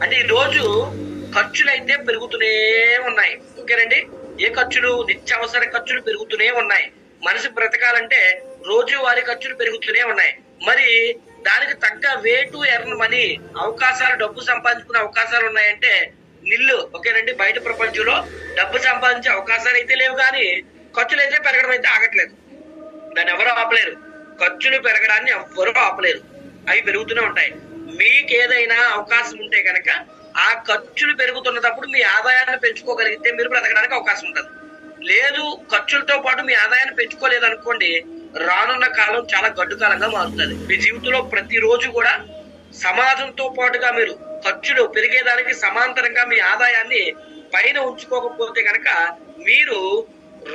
అంటే ఈ రోజు ఖర్చులు అయితే పెరుగుతూనే ఉన్నాయి. ఓకేనండి. ఏ ఖర్చులు? నిత్యావసర ఖర్చులు పెరుగుతూనే ఉన్నాయి. మనిషి బ్రతకాలంటే రోజువారీ ఖర్చులు పెరుగుతూనే ఉన్నాయి. మరి దానికి తగ్గ వే టు ఎర్న్ మనీ, అవకాశాలు, డబ్బు సంపాదించుకునే అవకాశాలు ఉన్నాయంటే నిల్లు. ఓకేనండి. బయట ప్రపంచంలో డబ్బు సంపాదించే అవకాశాలు అయితే లేవు, కానీ ఖర్చులు అయితే పెరగడం అయితే ఆగట్లేదు. దాన్ని ఎవరూ ఆపలేరు. ఖర్చులు పెరగడాన్ని ఎవరూ ఆపలేరు. అవి పెరుగుతూనే ఉంటాయి. మీకు ఏదైనా అవకాశం ఉంటే కనుక ఆ ఖర్చులు పెరుగుతున్నప్పుడు మీ ఆదాయాన్ని పెంచుకోగలిగితే మీరు బ్రతకడానికి అవకాశం ఉంటుంది. లేదు, ఖర్చులతో పాటు మీ ఆదాయాన్ని పెంచుకోలేదు అనుకోండి, రానున్న కాలం చాలా గడ్డు కాలంగా మారుతుంది. మీ జీవితంలో ప్రతిరోజు కూడా సమాజంతో పాటుగా మీరు ఖర్చులు పెరిగేదానికి సమాంతరంగా మీ ఆదాయాన్ని పైన ఉంచుకోకపోతే కనుక మీరు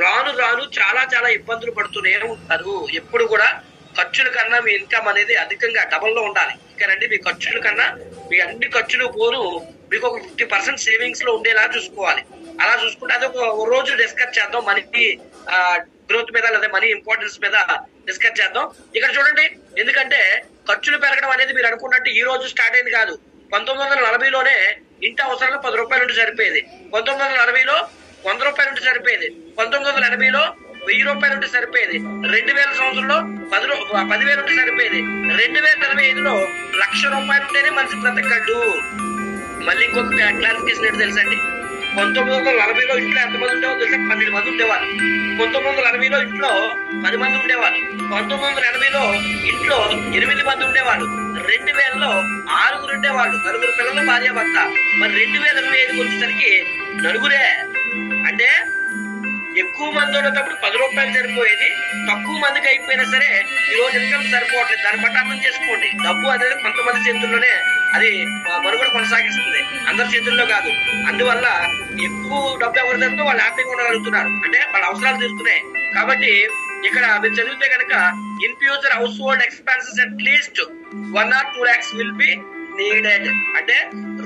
రాను రాను చాలా చాలా ఇబ్బందులు పడుతూనే ఉంటారు. ఎప్పుడు కూడా ఖర్చుల కన్నా మీ ఇన్కమ్ అనేది అధికంగా డబల్లో ఉండాలి. ఓకేనండి. మీ ఖర్చుల కన్నా మీ అన్ని ఖర్చులు పోను మీకు ఒక 50% సేవింగ్స్ లో ఉండేలా చూసుకోవాలి. అలా చూసుకుంటే అది ఒక రోజు డిస్కస్ చేద్దాం. మనీ గ్రోత్ మీద లేదా మనీ ఇంపార్టెన్స్ మీద డిస్కస్ చేద్దాం. ఇక్కడ చూడండి, ఎందుకంటే ఖర్చులు పెరగడం అనేది మీరు అనుకున్నట్టు ఈ రోజు స్టార్ట్ అయింది కాదు. 1940లోనే ఇంటి అవసరాలు 10 రూపాయల నుండి సరిపోయేది. 1940లో 100 రూపాయల నుండి సరిపోయేది. 1980లో 1000 రూపాయల నుండి సరిపోయేది. 2000 సంవత్సరంలో 10,000 నుండి సరిపోయేది. 2025లో 1,00,000 రూపాయలు ఉంటేనే మనిషి బ్రతకగలడు. మళ్ళీ ఇంకొక క్లారిఫికేషన్ ఏంటి తెలుసండి? 1940లో ఇంట్లో ఎంతమంది ఉండేవాళ్ళు తెలుసా? 12 మంది ఉండేవాళ్ళు. 1960లో ఇంట్లో 10 మంది ఉండేవాళ్ళు. 1980లో ఇంట్లో 8 మంది ఉండేవాళ్ళు. 2000లో 6 ఉండేవాళ్ళు. 9 పిల్లలు, భార్య, భర్త. మరి 2025 వచ్చేసరికి 4. అంటే ఎక్కువ మంది ఉన్నప్పుడు 10 రూపాయలు సరిపోయేది. తక్కువ మందికి అయిపోయినా సరే ఈ రోజు ఇన్కమ్ సరిపోవట్లేదు. దాన్ని బట్టి అర్థం చేసుకోండి, డబ్బు అనేది కొంతమంది చేతుల్లోనే అది మనుగడ కొనసాగిస్తుంది, అందరి చేతుల్లో కాదు. అందువల్ల ఎక్కువ డబ్బు ఎవరు దొరికితే వాళ్ళు హ్యాపీగా ఉండగలుగుతున్నారు, అంటే వాళ్ళ అవసరాలు తీరుతున్నాయి. కాబట్టి ఇక్కడ మీరు చదివితే కనుక in future house hold expenses at least 1 or 2 lakhs will be needed. అంటే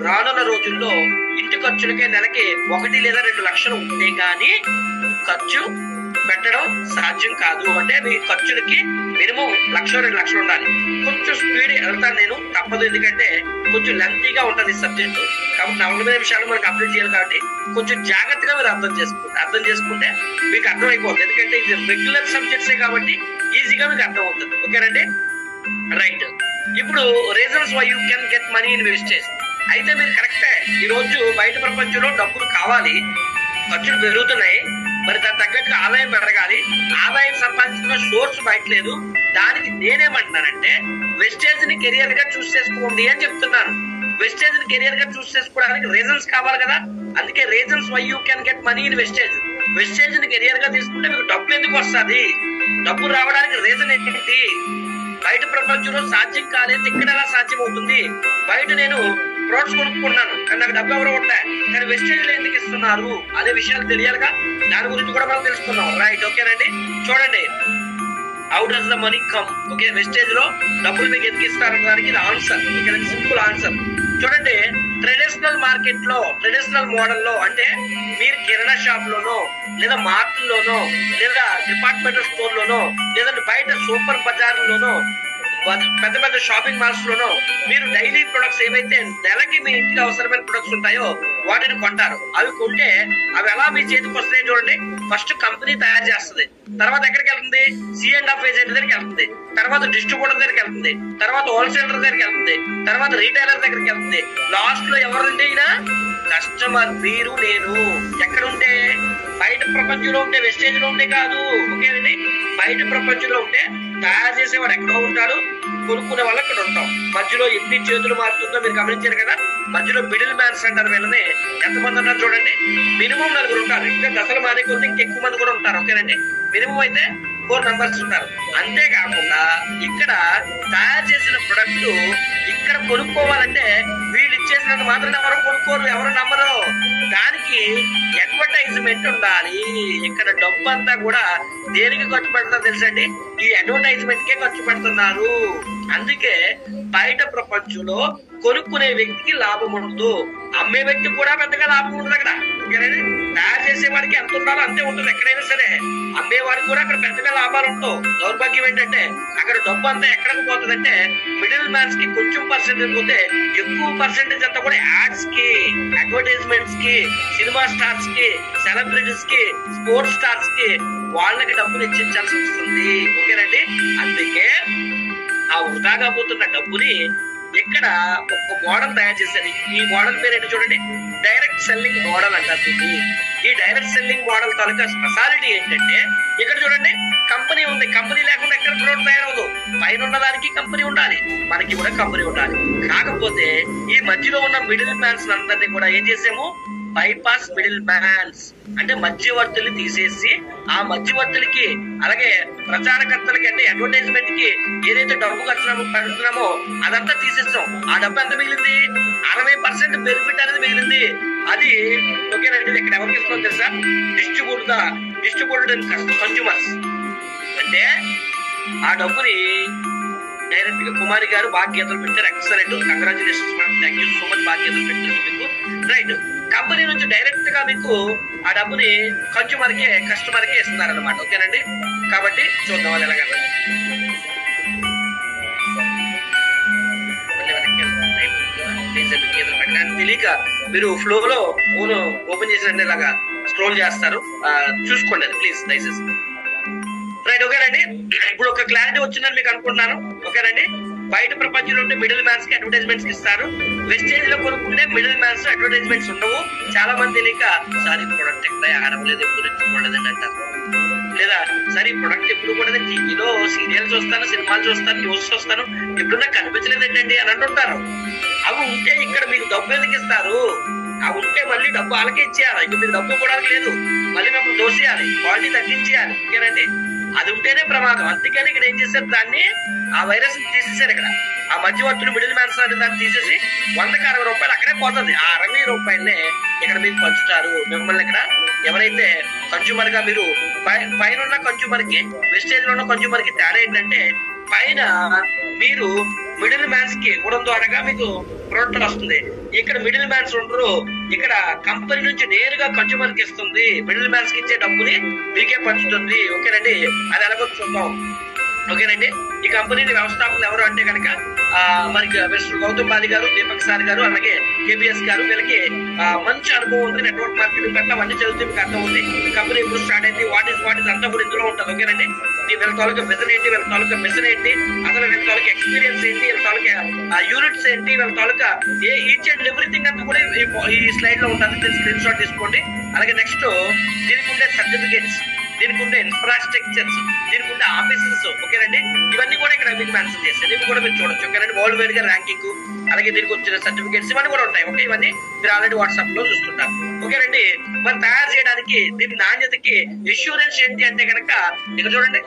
రానున్న రోజుల్లో ఇంటి ఖర్చులకే నెలకి 1 లేదా 2 లక్షలు ఉంటే కానీ ఖర్చు పెట్టడం సాధ్యం కాదు. అంటే మీ ఖర్చులకి మినిమం 1,00,000 2 లక్షలు ఉండాలి. కొంచెం స్పీడ్ వెళ్తాను నేను, తప్పదు. ఎందుకంటే కొంచెం లెంతీగా ఉంటుంది సబ్జెక్టు. కాబట్టి 40 నిమిషాలు మనకు కంప్లీట్ చేయాలి. కాబట్టి కొంచెం జాగ్రత్తగా మీరు అర్థం చేసుకుంటే మీకు అర్థమైపోతుంది. ఎందుకంటే ఇది రెగ్యులర్ సబ్జెక్ట్సే కాబట్టి ఈజీగా మీకు అర్థం అవుతుంది. ఓకేనండి. రైట్. ఇప్పుడు reasons why you can get money in wastage. అయితే మీరు కరెక్టే, ఈ రోజు బయట ప్రపంచంలో డబ్బులు కావాలి, ఖర్చులు పెరుగుతున్నాయి. మరి దానికి తగ్గట్టుగా ఆదాయం పెరగాలి. ఆదాయం సంపాదించుకున్న సోర్స్ బయట లేదు. దానికి నేనేమంటున్నానంటే వెస్టేజ్ ని కెరియర్ గా చూస్ చేసుకోండి అని చెప్తున్నాను. వెస్టేజ్ ని కెరియర్ గా చూస్ చేసుకోవడానికి రీజన్స్ కావాలి కదా. అందుకే reasons why you can get money in wastage. Wastage ని కెరియర్ గా తీసుకుంటే మీకు డబ్బు ఎందుకు వస్తుంది? డబ్బు రావడానికి రీజన్ ఏంటి? బయట ప్రపంచంలో సాధ్యం కాలేదు, ఇక్కడ ఎలా సాధ్యం అవుతుంది? బయట నేను ప్రొడక్ట్స్ కొనుక్కున్నాను కానీ నాకు డబ్బు ఎవరు ఉంటాయి, కానీ వెస్టేజ్ లో ఎందుకు ఇస్తున్నారు అనే విషయాలు తెలియాలిగా. దాని గురించి కూడా మనం తెలుసుకుందాం. రైట్. ఓకేనండి. చూడండి, how does the money come. Okay, wastage లో డబ్బులు మీకు ఎందుకు ఇస్తారు దానికి ఇది ఆన్సర్. ఇక్కడ సింపుల్ ఆన్సర్ చూడండి. ట్రెడిషనల్ మార్కెట్ లో, ట్రెడిషనల్ మోడల్ లో, అంటే మీరు కిరాణా షాప్ లోనో లేదా మార్ట్ లోనో లేదా డిపార్ట్మెంటల్ స్టోర్ లోనో లేదంటే బయట సూపర్ బజార్ లోనో పెద్ద పెద్ద షాపింగ్ మాల్స్ లోనో మీరు డైలీ ప్రొడక్ట్స్ ఏవైతే నెలకి మీ ఇంటికి అవసరమైన ప్రొడక్ట్స్ ఉంటాయో వాటిని కొంటారు. అవి కొంటే అవి ఎలా మీ చేతికి వస్తాయి చూడండి. ఫస్ట్ కంపెనీ తయారు చేస్తుంది, తర్వాత ఎక్కడికి వెళ్తుంది? C&F ఏజెంట్ దగ్గరికి వెళ్తుంది, తర్వాత డిస్ట్రిబ్యూటర్ దగ్గరికి వెళ్తుంది, తర్వాత హోల్సేలర్ దగ్గరికి వెళ్తుంది, తర్వాత రీటైలర్ దగ్గరికి వెళ్తుంది. లాస్ట్ లో ఎవరుంటే ఈయన కస్టమర్, మీరు నేను. ఎక్కడుంటే? బయట ప్రపంచంలో ఉంటే, వెస్టేజ్ లో ఉంటే కాదు. ఓకేనండి. బయట ప్రపంచంలో ఉంటే తయారు చేసేవాడు ఎక్కడో ఉంటాడు, కొనుక్కునే వాళ్ళు అక్కడ ఉంటాం. మధ్యలో ఎన్ని చేతులు మారుతుందో మీరు గమనించారు కదా. మధ్యలో మిడిల్ మ్యాన్స్ అంటారు వీళ్ళని. ఎంతమంది ఉన్నారు చూడండి, మినిమం 4 ఉంటారు. ఇంకా దశలు మారే కొద్ది ఇంకెక్కువ మంది కూడా ఉంటారు. ఓకేనండి. మినిమం అయితే 4 మెంబర్స్ ఉంటారు. అంతేకాకుండా ఇక్కడ తయారు చేసిన ప్రొడక్ట్ ఇక్కడ కొనుక్కోవాలంటే వీళ్ళు ఇచ్చేసినంత మాత్రం ఎవరు కొనుక్కోరు, ఎవరు నమ్మరు. దానికి అడ్వర్టైజ్మెంట్ ఉండాలి. ఇక్కడ డబ్బు అంతా కూడా దేనికి ఖర్చు పెడతారు తెలుసండి? ఈ అడ్వర్టైజ్మెంట్ కే ఖర్చు పెడుతున్నారు. అందుకే బయట ప్రపంచంలో కొనుక్కునే వ్యక్తికి లాభం ఉండదు, అమ్మే వ్యక్తికి కూడా పెద్దగా లాభం ఉండదు. అక్కడ ఓకేనండి. తయారు చేసేవాడికి ఎంత ఉండాలో అంతే ఉంటుంది ఎక్కడైనా సరే. అమ్మేవాడికి కూడా అక్కడ పెద్దగా లాభాలు ఉండవు. దౌర్భాగ్యం ఏంటంటే అక్కడ డబ్బు అంతా ఎక్కడికి పోతుందంటే మిడిల్ మ్యాన్స్ కి కొంచెం పర్సెంటేజ్ పోతే ఎక్కువ పర్సెంటేజ్ అంతా కూడా యాడ్స్ కి, అడ్వర్టైజ్మెంట్స్ కి, సినిమా స్టార్స్ కి, సెలబ్రిటీస్ కి, స్పోర్ట్స్ స్టార్స్ కి వాళ్ళకి డబ్బులు ఇచ్చించాల్సి వస్తుంది. ఓకేనండి. అందుకే ఆ వృధాగా పోతున్న డబ్బుని ఇక్కడ ఒక మోడల్ తయారు చేశారు. ఈ మోడల్ పేరు ఏంటో చూడండి, డైరెక్ట్ సెల్లింగ్ మోడల్ అంటారు దీన్ని. ఈ డైరెక్ట్ సెల్లింగ్ మోడల్ తాలూకా స్పెషాలిటీ ఏంటంటే ఇక్కడ చూడండి, కంపెనీ ఉంది. కంపెనీ లేకుండా ఎక్కడ ప్రోడక్ట్ తయారవదు. పైన ఉన్న దానికి కంపెనీ ఉండాలి, మనకి కూడా కంపెనీ ఉండాలి. కాకపోతే ఈ మధ్యలో ఉన్న మిడిల్ మ్యాన్స్ అందరినీ కూడా ఏం చేసాము, బైపాస్ మిడిల్ మ్యాన్స్ అంటే మధ్యవర్తుల్ని తీసేసి ఆ మధ్యవర్తులకి అలాగే ప్రచారకర్తలకి అంటే అడ్వర్టైజ్మెంట్ కి ఏదైతే డబ్బు ఖర్చు పెడుతున్నామో అదంతా తీసేస్తాం. ఆ డబ్బు ఎంత మిగిలింది, 60% బెనిఫిట్ అనేది మిగిలింది. అది ఓకేనండి. ఇక్కడ ఎవరికి ఇస్తాం తెలుసా, డిస్ట్రిబ్యూటెడ్ కన్స్యూమర్స్. అంటే ఆ డబ్బుని డైరెక్ట్ గా కుమారి గారు బాధ్యతలు పెట్టారు. Excellent, congratulations madam, thank you so much. బాధ్యతలు పెట్టారు మీకు. రైట్, కంపెనీ నుంచి డైరెక్ట్ గా మీకు ఆ డబ్బుని కస్టమర్ కి ఇస్తున్నారనమాట. ఓకేనండి. కాబట్టి చూద్దాం వాళ్ళు ఎలాగ తెలియక మీరు ఫ్లో లో ఫోన్ ఓపెన్ చేసినట్టు ఇలాగా స్క్రోల్ చేస్తారు, చూసుకోండి అది ప్లీజ్ దయచేసి. రైట్, ఓకేనండి. ఇప్పుడు ఒక క్లారిటీ వచ్చిందని మీకు అనుకుంటున్నాను. ఓకేనండి. బయట ప్రపంచంలో ఉంటే మిడిల్ మ్యాన్స్ కి అడ్వర్టైజ్మెంట్స్ ఇస్తారు. వెస్టేజ్ లో కొనుక్కుంటే మిడిల్ మ్యాన్స్ అడ్వర్టైజ్మెంట్స్ ఉండవు. చాలా మంది తెలియక సారీ ప్రొడక్ట్ ఎక్కడ ఆడలేదు, ఎప్పుడు తెచ్చుకోలేదని అంటారు. లేదా సరే ప్రొడక్ట్ ఎప్పుడు కూడా టీవీలో సీరియల్ చూస్తాను, సినిమాలు చూస్తాను, న్యూస్ చూస్తాను, ఎప్పుడు నాకు కనిపించలేదండి అని అంటుంటారు. అవి ఉంటే ఇక్కడ మీకు డబ్బు ఎందుకు ఇస్తారు? అవి ఉంటే మళ్ళీ డబ్బు వాళ్ళకే ఇచ్చేయాలి. ఇంక మీరు డబ్బు కూడా లేదు, మళ్ళీ మేము దోసేయాలి, క్వాలిటీ తగ్గించేయాలి. ఓకేనండి. అది ఉంటేనే ప్రమాదం. అందుకని ఇక్కడ ఏం చేశారు, దాన్ని ఆ వైరస్ తీసేశారు. ఇక్కడ ఆ మధ్యవర్తులు మిడిల్ మ్యాన్స్ దాన్ని తీసేసి 100కి 60 రూపాయలు అక్కడే పోతుంది. ఆ 60 రూపాయలనే ఇక్కడ మీకు పంచుతారు. మిమ్మల్ని ఇక్కడ ఎవరైతే కన్స్యూమర్ గా మీరు పైన ఉన్న కన్స్యూమర్ కి వెస్టేజ్ లో ఉన్న కన్స్యూమర్ కి తేడా ఏంటంటే పైన మీరు మిడిల్ మ్యాన్స్ కి ఇవ్వడం ద్వారా మీకు ప్రోడక్ట్ వస్తుంది. ఇక్కడ మిడిల్ మ్యాన్స్ ఉండరు. ఇక్కడ కంపెనీ నుంచి నేరుగా కన్స్యూమర్ కి ఇస్తుంది. మిడిల్ మ్యాన్స్ కి ఇచ్చే డబ్బుని మీకే పంచుతుంది. ఓకేనండి. అది ఎలాగో చూద్దాం. ఓకేనండి. ఈ కంపెనీని వ్యవస్థాపకులు ఎవరు అంటే కనుక మనకి మిస్టర్ గౌతమ్ బాలి గారు, దీపక్ సార్ గారు, అలాగే కేబిఎస్ గారు. వీళ్ళకి మంచి అనుభవం ఉంది. నెట్వర్క్ మార్కెటింగ్ పట్ల అవన్నీ చదివితే మీకు అర్థం ఉంది. కంపెనీ ఎప్పుడు స్టార్ట్ అయింది, వాట్ ఈస్ అంతా కూడా ఇందులో ఉంటుంది. ఓకేనండి. వీళ్ళ తాలూకా విజన్ ఏంటి, వీళ్ళ తాలూకా మిషన్ ఏంటి, అసలు వీళ్ళ తాలూకా ఎక్స్పీరియన్స్ ఏంటి, వీళ్ళ తాలూకా యూనిట్స్ ఏంటి, వీళ్ళ తాలూకా ఈచ్ అండ్ ఎవ్రీథింగ్ అంతా కూడా ఈ స్లైడ్ లో ఉంటుంది. దీని స్క్రీన్ షాట్ తీసుకోండి. అలాగే నెక్స్ట్ దీనికి ఉండే సర్టిఫికేట్స్, దీనికి ఉండే ఇన్ఫ్రాస్ట్రక్చర్స్, దీనికి ఉండే ఆఫీసెస్. ఓకేనండి. ఇవన్నీ కూడా ఇక్కడ మీకు మెన్షన్ చేస్తారు. ఇవి కూడా మీరు చూడొచ్చు. ఓకేనండి. వరల్డ్ వైడ్ గా ర్యాంకింగ్, అలాగే దీనికి వచ్చిన సర్టిఫికేట్స్ ఇవన్నీ కూడా ఉంటాయి. ఓకే, ఇవన్నీ మీరు ఆల్రెడీ వాట్సాప్ లో చూస్తుంటారు. ఓకేనండి. మరి తయారు చేయడానికి దీని నాణ్యతకి ఇన్సూరెన్స్ ఏంటి అంటే కనుక ఇక్కడ చూడండి,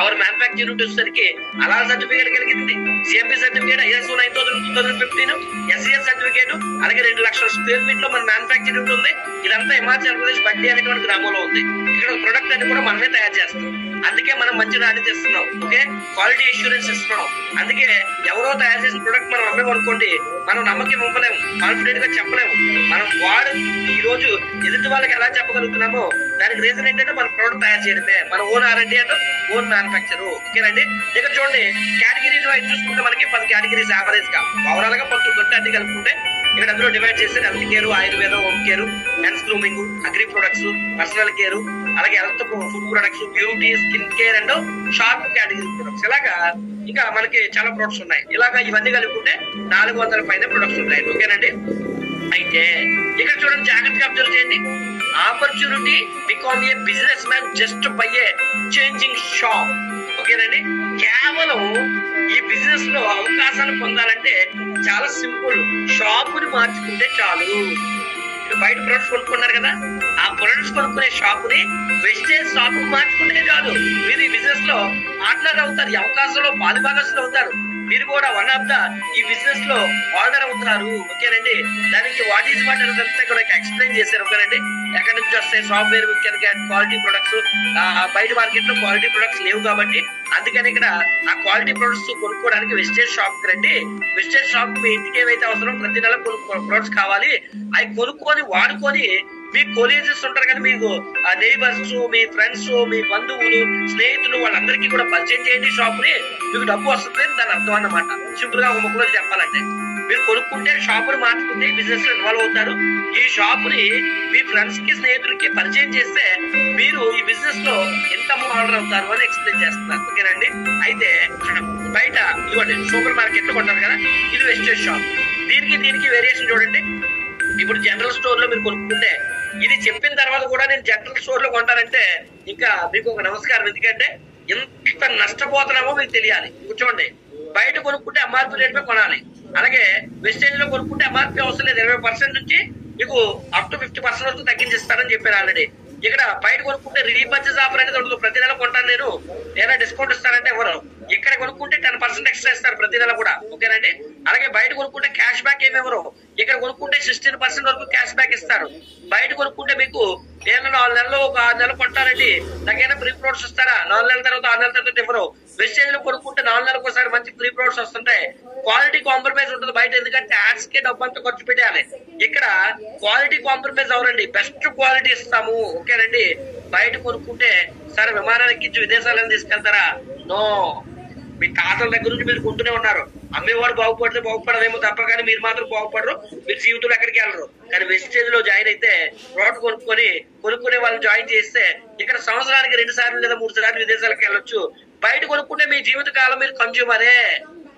అవర్ మ్యానుఫ్యాక్చరింగ్ యూనిట్ వచ్చేసరికి అలా సర్టిఫికేట్ కలిగింది, CMP certificate, ISO 9000-2015, SES certificate, అలాగే 2 లక్షల స్క్వేర్ ఫీట్ లో మన మ్యానుఫ్యాక్చరింగ్ యూనిట్ ఉంది. ఇదంతా హిమాచల్ ప్రదేశ్ బడ్డీ అనేటువంటి గ్రామంలో ఉంది. ఇక్కడ ప్రొడక్ట్ అన్ని కూడా మనమే తయారు చేస్తాం. అందుకే మనం మంచి నాణ్యత ఇస్తున్నాం. ఓకే, క్వాలిటీ ఇన్సూరెన్స్ ఇస్తున్నాం. అందుకే ఎవరో తయారు చేసిన ప్రొడక్ట్ మనం అమ్మేమనుకోండి, మనం నమ్మకం ఇవ్వలేము, కాన్ఫిడెంట్ గా చెప్పలేము. మనం వాడు ఈ రోజు ఎదుటి వాళ్ళకి ఎలా చెప్పగలుగుతున్నామో దానికి రీజన్ ఏంటంటే మన ప్రొడక్ట్ తయారు చేయడమే. మన ఓన్ R&D అంటే ఓన్ మ్యానుఫ్యాక్చర్. ఓకేనండి. ఇక్కడ చూడండి, కేటగిరీస్ వైజ్ చూసుకుంటే మనకి 10 కేటగిరీస్ యావరేజ్ గా, ఓవరాల్ గా 19 ఉంటే అన్ని కలుపుకుంటే ఇక్కడ అందులో డివైడ్ చేస్తే హెల్త్ కేర్, ఆయుర్వేదం, home care, men's grooming, agri products, personal care, అలాగే health food products, beauty, skin care and sharp category products. ఇలాగా ఇంకా మనకి చాలా ప్రొడక్ట్స్ ఉన్నాయి. ఇలాగా ఇవన్నీ కలుపుకుంటే 400 పైన ప్రొడక్ట్స్ ఉన్నాయి. ఓకేనండి. అయితే ఇక్కడ చూడండి, జాగ్రత్తగా అబ్జర్వ్ చేయండి. Opportunity become a business man just by A changing shop. ఓకేనండి. కేవలం ఈ బిజినెస్ లో అవకాశాలు పొందాలంటే చాలా సింపుల్. షాపుని మార్చుకుంటే చాలు. బయట ప్రొడక్ట్స్ కొనుక్కున్నారు కదా, ఆ ప్రొడక్ట్స్ కొనుక్కునే షాప్ ని వెస్టేజ్ షాప్ మార్చుకుంటే చాలు. మీరు ఈ బిజినెస్ లో పార్ట్నర్ అవుతారు, ఈ అవకాశంలో పాలుభాగస్తులు అవుతారు. మీరు కూడా వన్ ఆఫ్ ద ఈ బిజినెస్ లో ఆర్డర్ అవుతున్నారు. ఓకేనండి. దానికి వాట్ ఈస్ వాట్ అనేది కూడా ఎక్స్ప్లెయిన్ చేశారు. ఓకేనండి. ఎక్కడి నుంచి వస్తాయి సాఫ్ట్వేర్, క్వాలిటీ ప్రొడక్ట్స్. బయట మార్కెట్ లో క్వాలిటీ ప్రొడక్ట్స్ లేవు కాబట్టి అందుకని ఇక్కడ ఆ క్వాలిటీ ప్రొడక్ట్స్ కొనుక్కోవడానికి వెస్టేజ్ షాప్ రండి. వెస్టేజ్ షాప్ మీ ఇంటికి ఏవైతే అవసరం ప్రతి నెల ప్రొడక్ట్స్ కావాలి, అవి కొనుక్కొని వాడుకొని మీ కొలీజెస్ ఉంటారు కదా, మీకు ఆ నైబర్స్, మీ ఫ్రెండ్స్, మీ బంధువులు, స్నేహితులు వాళ్ళందరికీ కూడా పరిచయం చేయండి షాప్ ని, మీకు డబ్బు వస్తుంది దాని అర్థం అన్నమాట. సింపుల్ గా ఒక ముక్కలో చెప్పాలంటే మీరు కొనుక్కుంటే షాపుని మార్చుకుంటే బిజినెస్ లో ఇన్వాల్వ్ అవుతారు. ఈ షాప్ ని మీ ఫ్రెండ్స్ కి, స్నేహితులకి పరిచయం చేస్తే మీరు ఈ బిజినెస్ లో ఎంత ఆర్డర్ అవుతారు అని ఎక్స్ప్లెయిన్ చేస్తున్నారు. ఓకేనండి. అయితే బయట ఇవ్వండి సూపర్ మార్కెట్ లో కొంటారు కదా, ఇది వెస్టేజ్ షాప్. దీనికి వేరియేషన్ చూడండి. ఇప్పుడు జనరల్ స్టోర్ లో మీరు కొనుక్కుంటే, ఇది చెప్పిన తర్వాత కూడా నేను జనరల్ స్టోర్ లో కొంటానంటే ఇంకా మీకు ఒక నమస్కారం. ఎందుకంటే ఎంత నష్టపోతున్నామో మీకు తెలియాలి. కూర్చోండి. బయట కొనుక్కుంటే ఎంఆర్పీ రేట్ మీద కొనాలి. అలాగే వెస్టేజ్ లో కొనుక్కుంటే ఎంఆర్పీ అవసరం లేదు, 20% నుంచి మీకు అప్ టు 50% వరకు తగ్గించిస్తారని చెప్పారు ఆల్రెడీ. ఇక్కడ బయట కొనుక్కుంటే రీపర్చేజ్ ఆఫర్ అనేది ఉండదు. ప్రతి నెల కొంటాను నేను, ఏదైనా డిస్కౌంట్ ఇస్తారంటే ఎవరు. ఇక్కడ కొనుక్కుంటే 10% ఎక్స్ట్రా ఇస్తారు ప్రతి నెల కూడా. ఓకేనండి. అలాగే బయట కొనుక్కుంటే క్యాష్ బ్యాక్ ఏమెవరు, ఇక్కడ కొనుక్కుంటే 16% వరకు క్యాష్ బ్యాక్ ఇస్తారు. బయట కొనుక్కుంటే మీకు 4 నెలలు ఒక 6 నెలలు కొంటారండి, నాకైనా ఫ్రీ ప్రొడక్ట్స్ ఇస్తారా, 4 నెలల తర్వాత 6 నెలల తర్వాత ఇవ్వరు. వెస్టేజ్ లో కొనుక్కుంటే 4 నెలలకు ఒకసారి మంచి ఫ్రీ ప్రొడక్ట్స్ వస్తుంటాయి. క్వాలిటీ కాంప్రమైజ్ ఉంటుంది బయట, ఎందుకంటే యాడ్స్ కి డబ్బు అంతా ఖర్చు పెట్టాలి. ఇక్కడ క్వాలిటీ కాంప్రమైజ్ అవరండి, బెస్ట్ క్వాలిటీ ఇస్తాము. ఓకేనండి. బయట కొనుక్కుంటే సార్ విమానాలు ఎక్కించి విదేశాలను తీసుకెళ్తారా, నో. మీ తాతల దగ్గర నుంచి మీరు కొంటూనే ఉన్నారు. అమ్మేవాడు బాగుపడితే బాగుపడదేమో తప్ప కానీ మీరు మాత్రం బాగుపడరు, మీరు జీవితంలో ఎక్కడికి వెళ్ళరు. కానీ వెస్టేజ్ లో జాయిన్ అయితే ప్రోడక్ట్ కొనుక్కునే వాళ్ళని జాయిన్ చేస్తే ఇక్కడ సంవత్సరానికి 2 సార్లు లేదా 3 సార్లు విదేశాలకు వెళ్ళొచ్చు. బయట కొనుక్కుంటే మీ జీవిత కాలం మీరు కన్జ్యూమరే.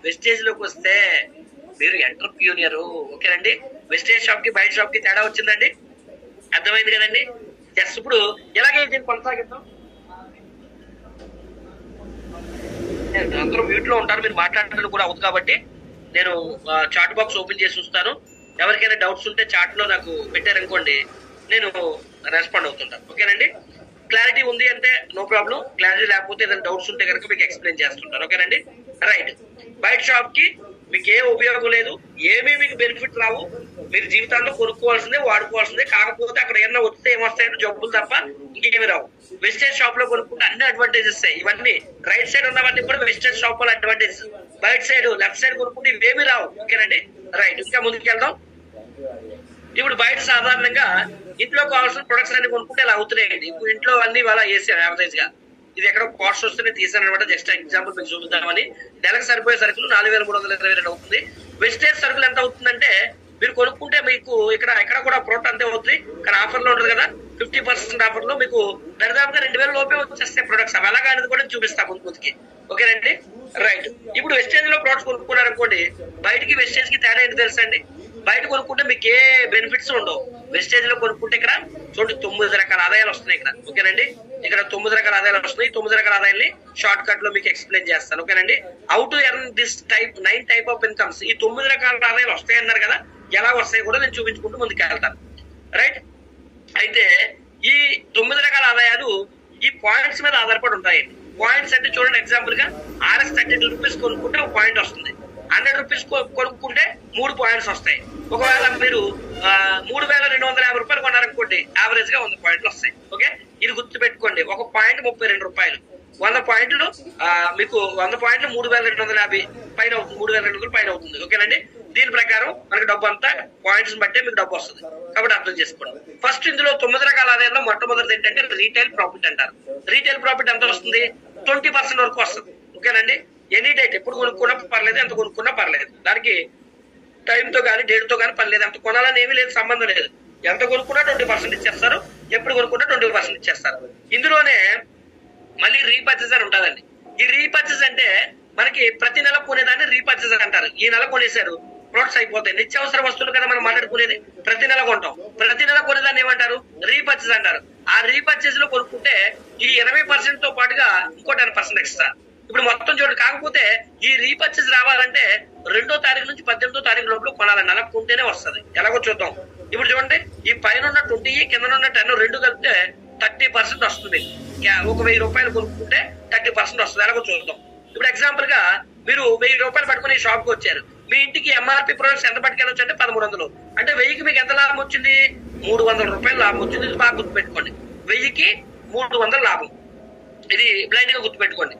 వెస్టేజ్ లోకి వస్తే మీరు ఎంటర్ప్రీనియర్. ఓకేనండి. వెస్టేజ్ షాప్ కి బయట షాప్ కి తేడా వచ్చిందండి, అర్థమైంది కదండి. జస్ట్ ఇప్పుడు ఎలాగే దీన్ని కొనసాగిద్దాం. అందరూ మ్యూట్ లో ఉంటారు, మీరు మాట్లాడటం కూడా అవుతుంది కాబట్టి నేను చాట్ బాక్స్ ఓపెన్ చేసి చూస్తాను. ఎవరికైనా డౌట్స్ ఉంటే చాట్ లో నాకు పెట్టారనుకోండి, నేను రెస్పాండ్ అవుతుంటాను. ఓకేనండి. క్లారిటీ ఉంది అంటే నో ప్రాబ్లం, క్లారిటీ లేకపోతే ఏదైనా డౌట్స్ ఉంటే కనుక మీకు ఎక్స్ప్లెయిన్ చేస్తుంటాను. ఓకేనండి. రైట్. బయట షాప్ కి మీకు ఏ ఉపయోగం లేదు, ఏమీ మీకు బెనిఫిట్ రావు. మీరు జీవితాల్లో కొనుక్కోవాల్సిందే, వాడుకోవాల్సిందే. కాకపోతే అక్కడ ఏమన్నా వస్తే ఏమొస్తాయంటే జబ్బులు తప్ప ఇంకేమి రావు. వెస్టేజ్ షాప్ లో కొనుక్కుంటే అన్ని అడ్వాంటేజెస్ ఇవన్నీ. రైట్ సైడ్ ఉన్నవన్నీ కూడా వెస్టేజ్ షాప్ లో అడ్వాంటేజెస్. బయట సైడ్, లెఫ్ట్ సైడ్ కొనుక్కుంటే ఇవేమి రావు. ఓకేనండి. రైట్. ఇంకా ముందుకు వెళ్దాం. ఇప్పుడు బయట సాధారణంగా ఇంట్లో కావాల్సిన ప్రొడక్ట్స్ అన్ని కొనుక్కుంటే ఇలా అవుతున్నాయండి. ఇప్పుడు ఇంట్లో అన్ని అలా వేసారు యావరేజ్ గా. ఇది ఎక్కడ కాస్ట్ వస్తేనే తీసాను అనమాట. జస్ట్ ఎగ్జాంపుల్ మీకు చూద్దామని. నెలకు సరిపోయే సరుకులు 4322 అవుతుంది. వెస్టేజ్ సరుకులు ఎంత అవుతుందంటే మీరు కొనుక్కుంటే మీకు ఇక్కడ కూడా ప్రోడక్ట్ అంతే అవుతుంది. కానీ ఆఫర్ లో ఉంటుంది కదా, 50% ఆఫర్ లో మీకు దరిదాపుగా 2000 లోపే వచ్చేస్తాయి ప్రొడక్ట్స్. అవి ఎలాగా అనేది కూడా చూపిస్తా ముందుకి. ఓకేనండి. రైట్. ఇప్పుడు వెస్టేజ్ లో ప్రొడక్ట్స్ కొనుక్కున్నారు అనుకోండి, బయటికి వెస్టేజ్ కి తేడా ఏంటి తెలుసా అండి. బయట కొనుక్కుంటే మీకు ఏ బెనిఫిట్స్ ఉండవు. వెస్టేజ్ లో కొనుక్కుంటే ఇక్కడ చూడండి 9 రకాల ఆదాయాలు వస్తున్నాయి ఇక్కడ. ఓకేనండి. ఇక్కడ 9 రకాల ఆదాయాలు వస్తున్నాయి. 9 రకాల ఆదాయాన్ని షార్ట్ కట్ లో మీకు ఎక్స్ప్లెయిన్ చేస్తాను. ఓకేనండి. How to earn this 9 type of incomes. ఈ 9 రకాల ఆదాయాలు వస్తాయన్నారు కదా, ఎలా వస్తాయి కూడా నేను చూపించుకుంటూ ముందుకు వెళ్తాను. రైట్. అయితే ఈ 9 రకాల ఆదాయాలు ఈ పాయింట్స్ మీద ఆధారపడి ఉంటాయండి. పాయింట్స్ అంటే చూడండి, ఎగ్జాంపుల్ గా ₹32 కొనుక్కుంటే ఒక పాయింట్ వస్తుంది. ₹100 కొనుక్కుంటే 3 పాయింట్స్ వస్తాయి. ఒకవేళ మీరు ₹3250 కొన్నారనుకోండి, యావరేజ్ గా 100 పాయింట్లు వస్తాయి. ఓకే, ఇది గుర్తు పెట్టుకోండి. ఒక పాయింట్ ₹32. 100 పాయింట్లు మీకు 100 పాయింట్లు 3250 పైన అవుతుంది, 3200 పైన అవుతుంది. ఓకేనండి. దీని ప్రకారం మనకి డబ్బు అంతా పాయింట్స్ బట్టే మీకు డబ్బు వస్తుంది. కాబట్టి అర్థం చేసుకోండి. ఫస్ట్ ఇందులో 9 రకాల ఆదాయంలో మొట్టమొదటి ఏంటంటే రీటైల్ ప్రాఫిట్ అంటారు. రీటైల్ ప్రాఫిట్ ఎంత వస్తుంది? 20% వరకు వస్తుంది. ఓకేనండి. ఎనీ డేట్ ఎప్పుడు కొనుక్కున్నా పర్లేదు, ఎంత కొనుక్కున్నా పర్లేదు. దానికి టైం తో కానీ డేట్ తో కానీ పర్లేదు. ఎంత కొనాలని ఏమీ లేదు, సంబంధం లేదు. ఎంత కొనుక్కున్నా 20% ఇచ్చేస్తారు, ఎప్పుడు కొనుక్కున్నా 20% ఇచ్చేస్తారు. ఇందులోనే మళ్ళీ రీపర్చేజ్ అని ఉంటుందండి. ఈ రీపర్చేజ్ అంటే మనకి ప్రతి నెల కొనేదాన్ని రీపర్చేజ్ అంటారు. ఈ నెల కొనేశారు, ప్రొడక్ట్స్ అయిపోతాయి. నిత్యావసర వస్తువులు కదా మనం మాట్లాడుకునేది, ప్రతి నెల కొంటాం. ప్రతి నెల కొనేదాన్ని ఏమంటారు? రీపర్చేజ్ అంటారు. ఆ రీపర్చేజ్ లో కొనుక్కుంటే ఈ 20% తో పాటుగా ఇంకో 10% ఎక్స్ట్రా. ఇప్పుడు మొత్తం చూడండి. కాకపోతే ఈ రీపర్చేజ్ రావాలంటే 2వ తారీఖు నుంచి 18వ తారీఖు లోపల కొనాలండి. అలా కొంటేనే వస్తుంది. ఎలాగో చూద్దాం. ఇప్పుడు చూడండి, ఈ పైన ఉన్న 20 కింద ఉన్న 10 రెండు కలిపితే 30% వస్తుంది. ఒక ₹1000 కొనుక్కుంటే 30% వస్తుంది. ఎలాగో చూద్దాం. ఇప్పుడు ఎగ్జాంపుల్ గా మీరు ₹1000 పట్టుకుని షాప్ కి వచ్చారు. మీ ఇంటికి ఎంఆర్పి ప్రొడక్ట్స్ ఎంత పట్టుకెళ్ళొచ్చు అంటే 1300. అంటే 1000కి మీకు ఎంత లాభం వచ్చింది? ₹300 లాభం వచ్చింది. ఇది బాగా గుర్తుపెట్టుకోండి. 1000కి 300 లాభం. ఇది బ్లైండ్ గా గుర్తుపెట్టుకోండి.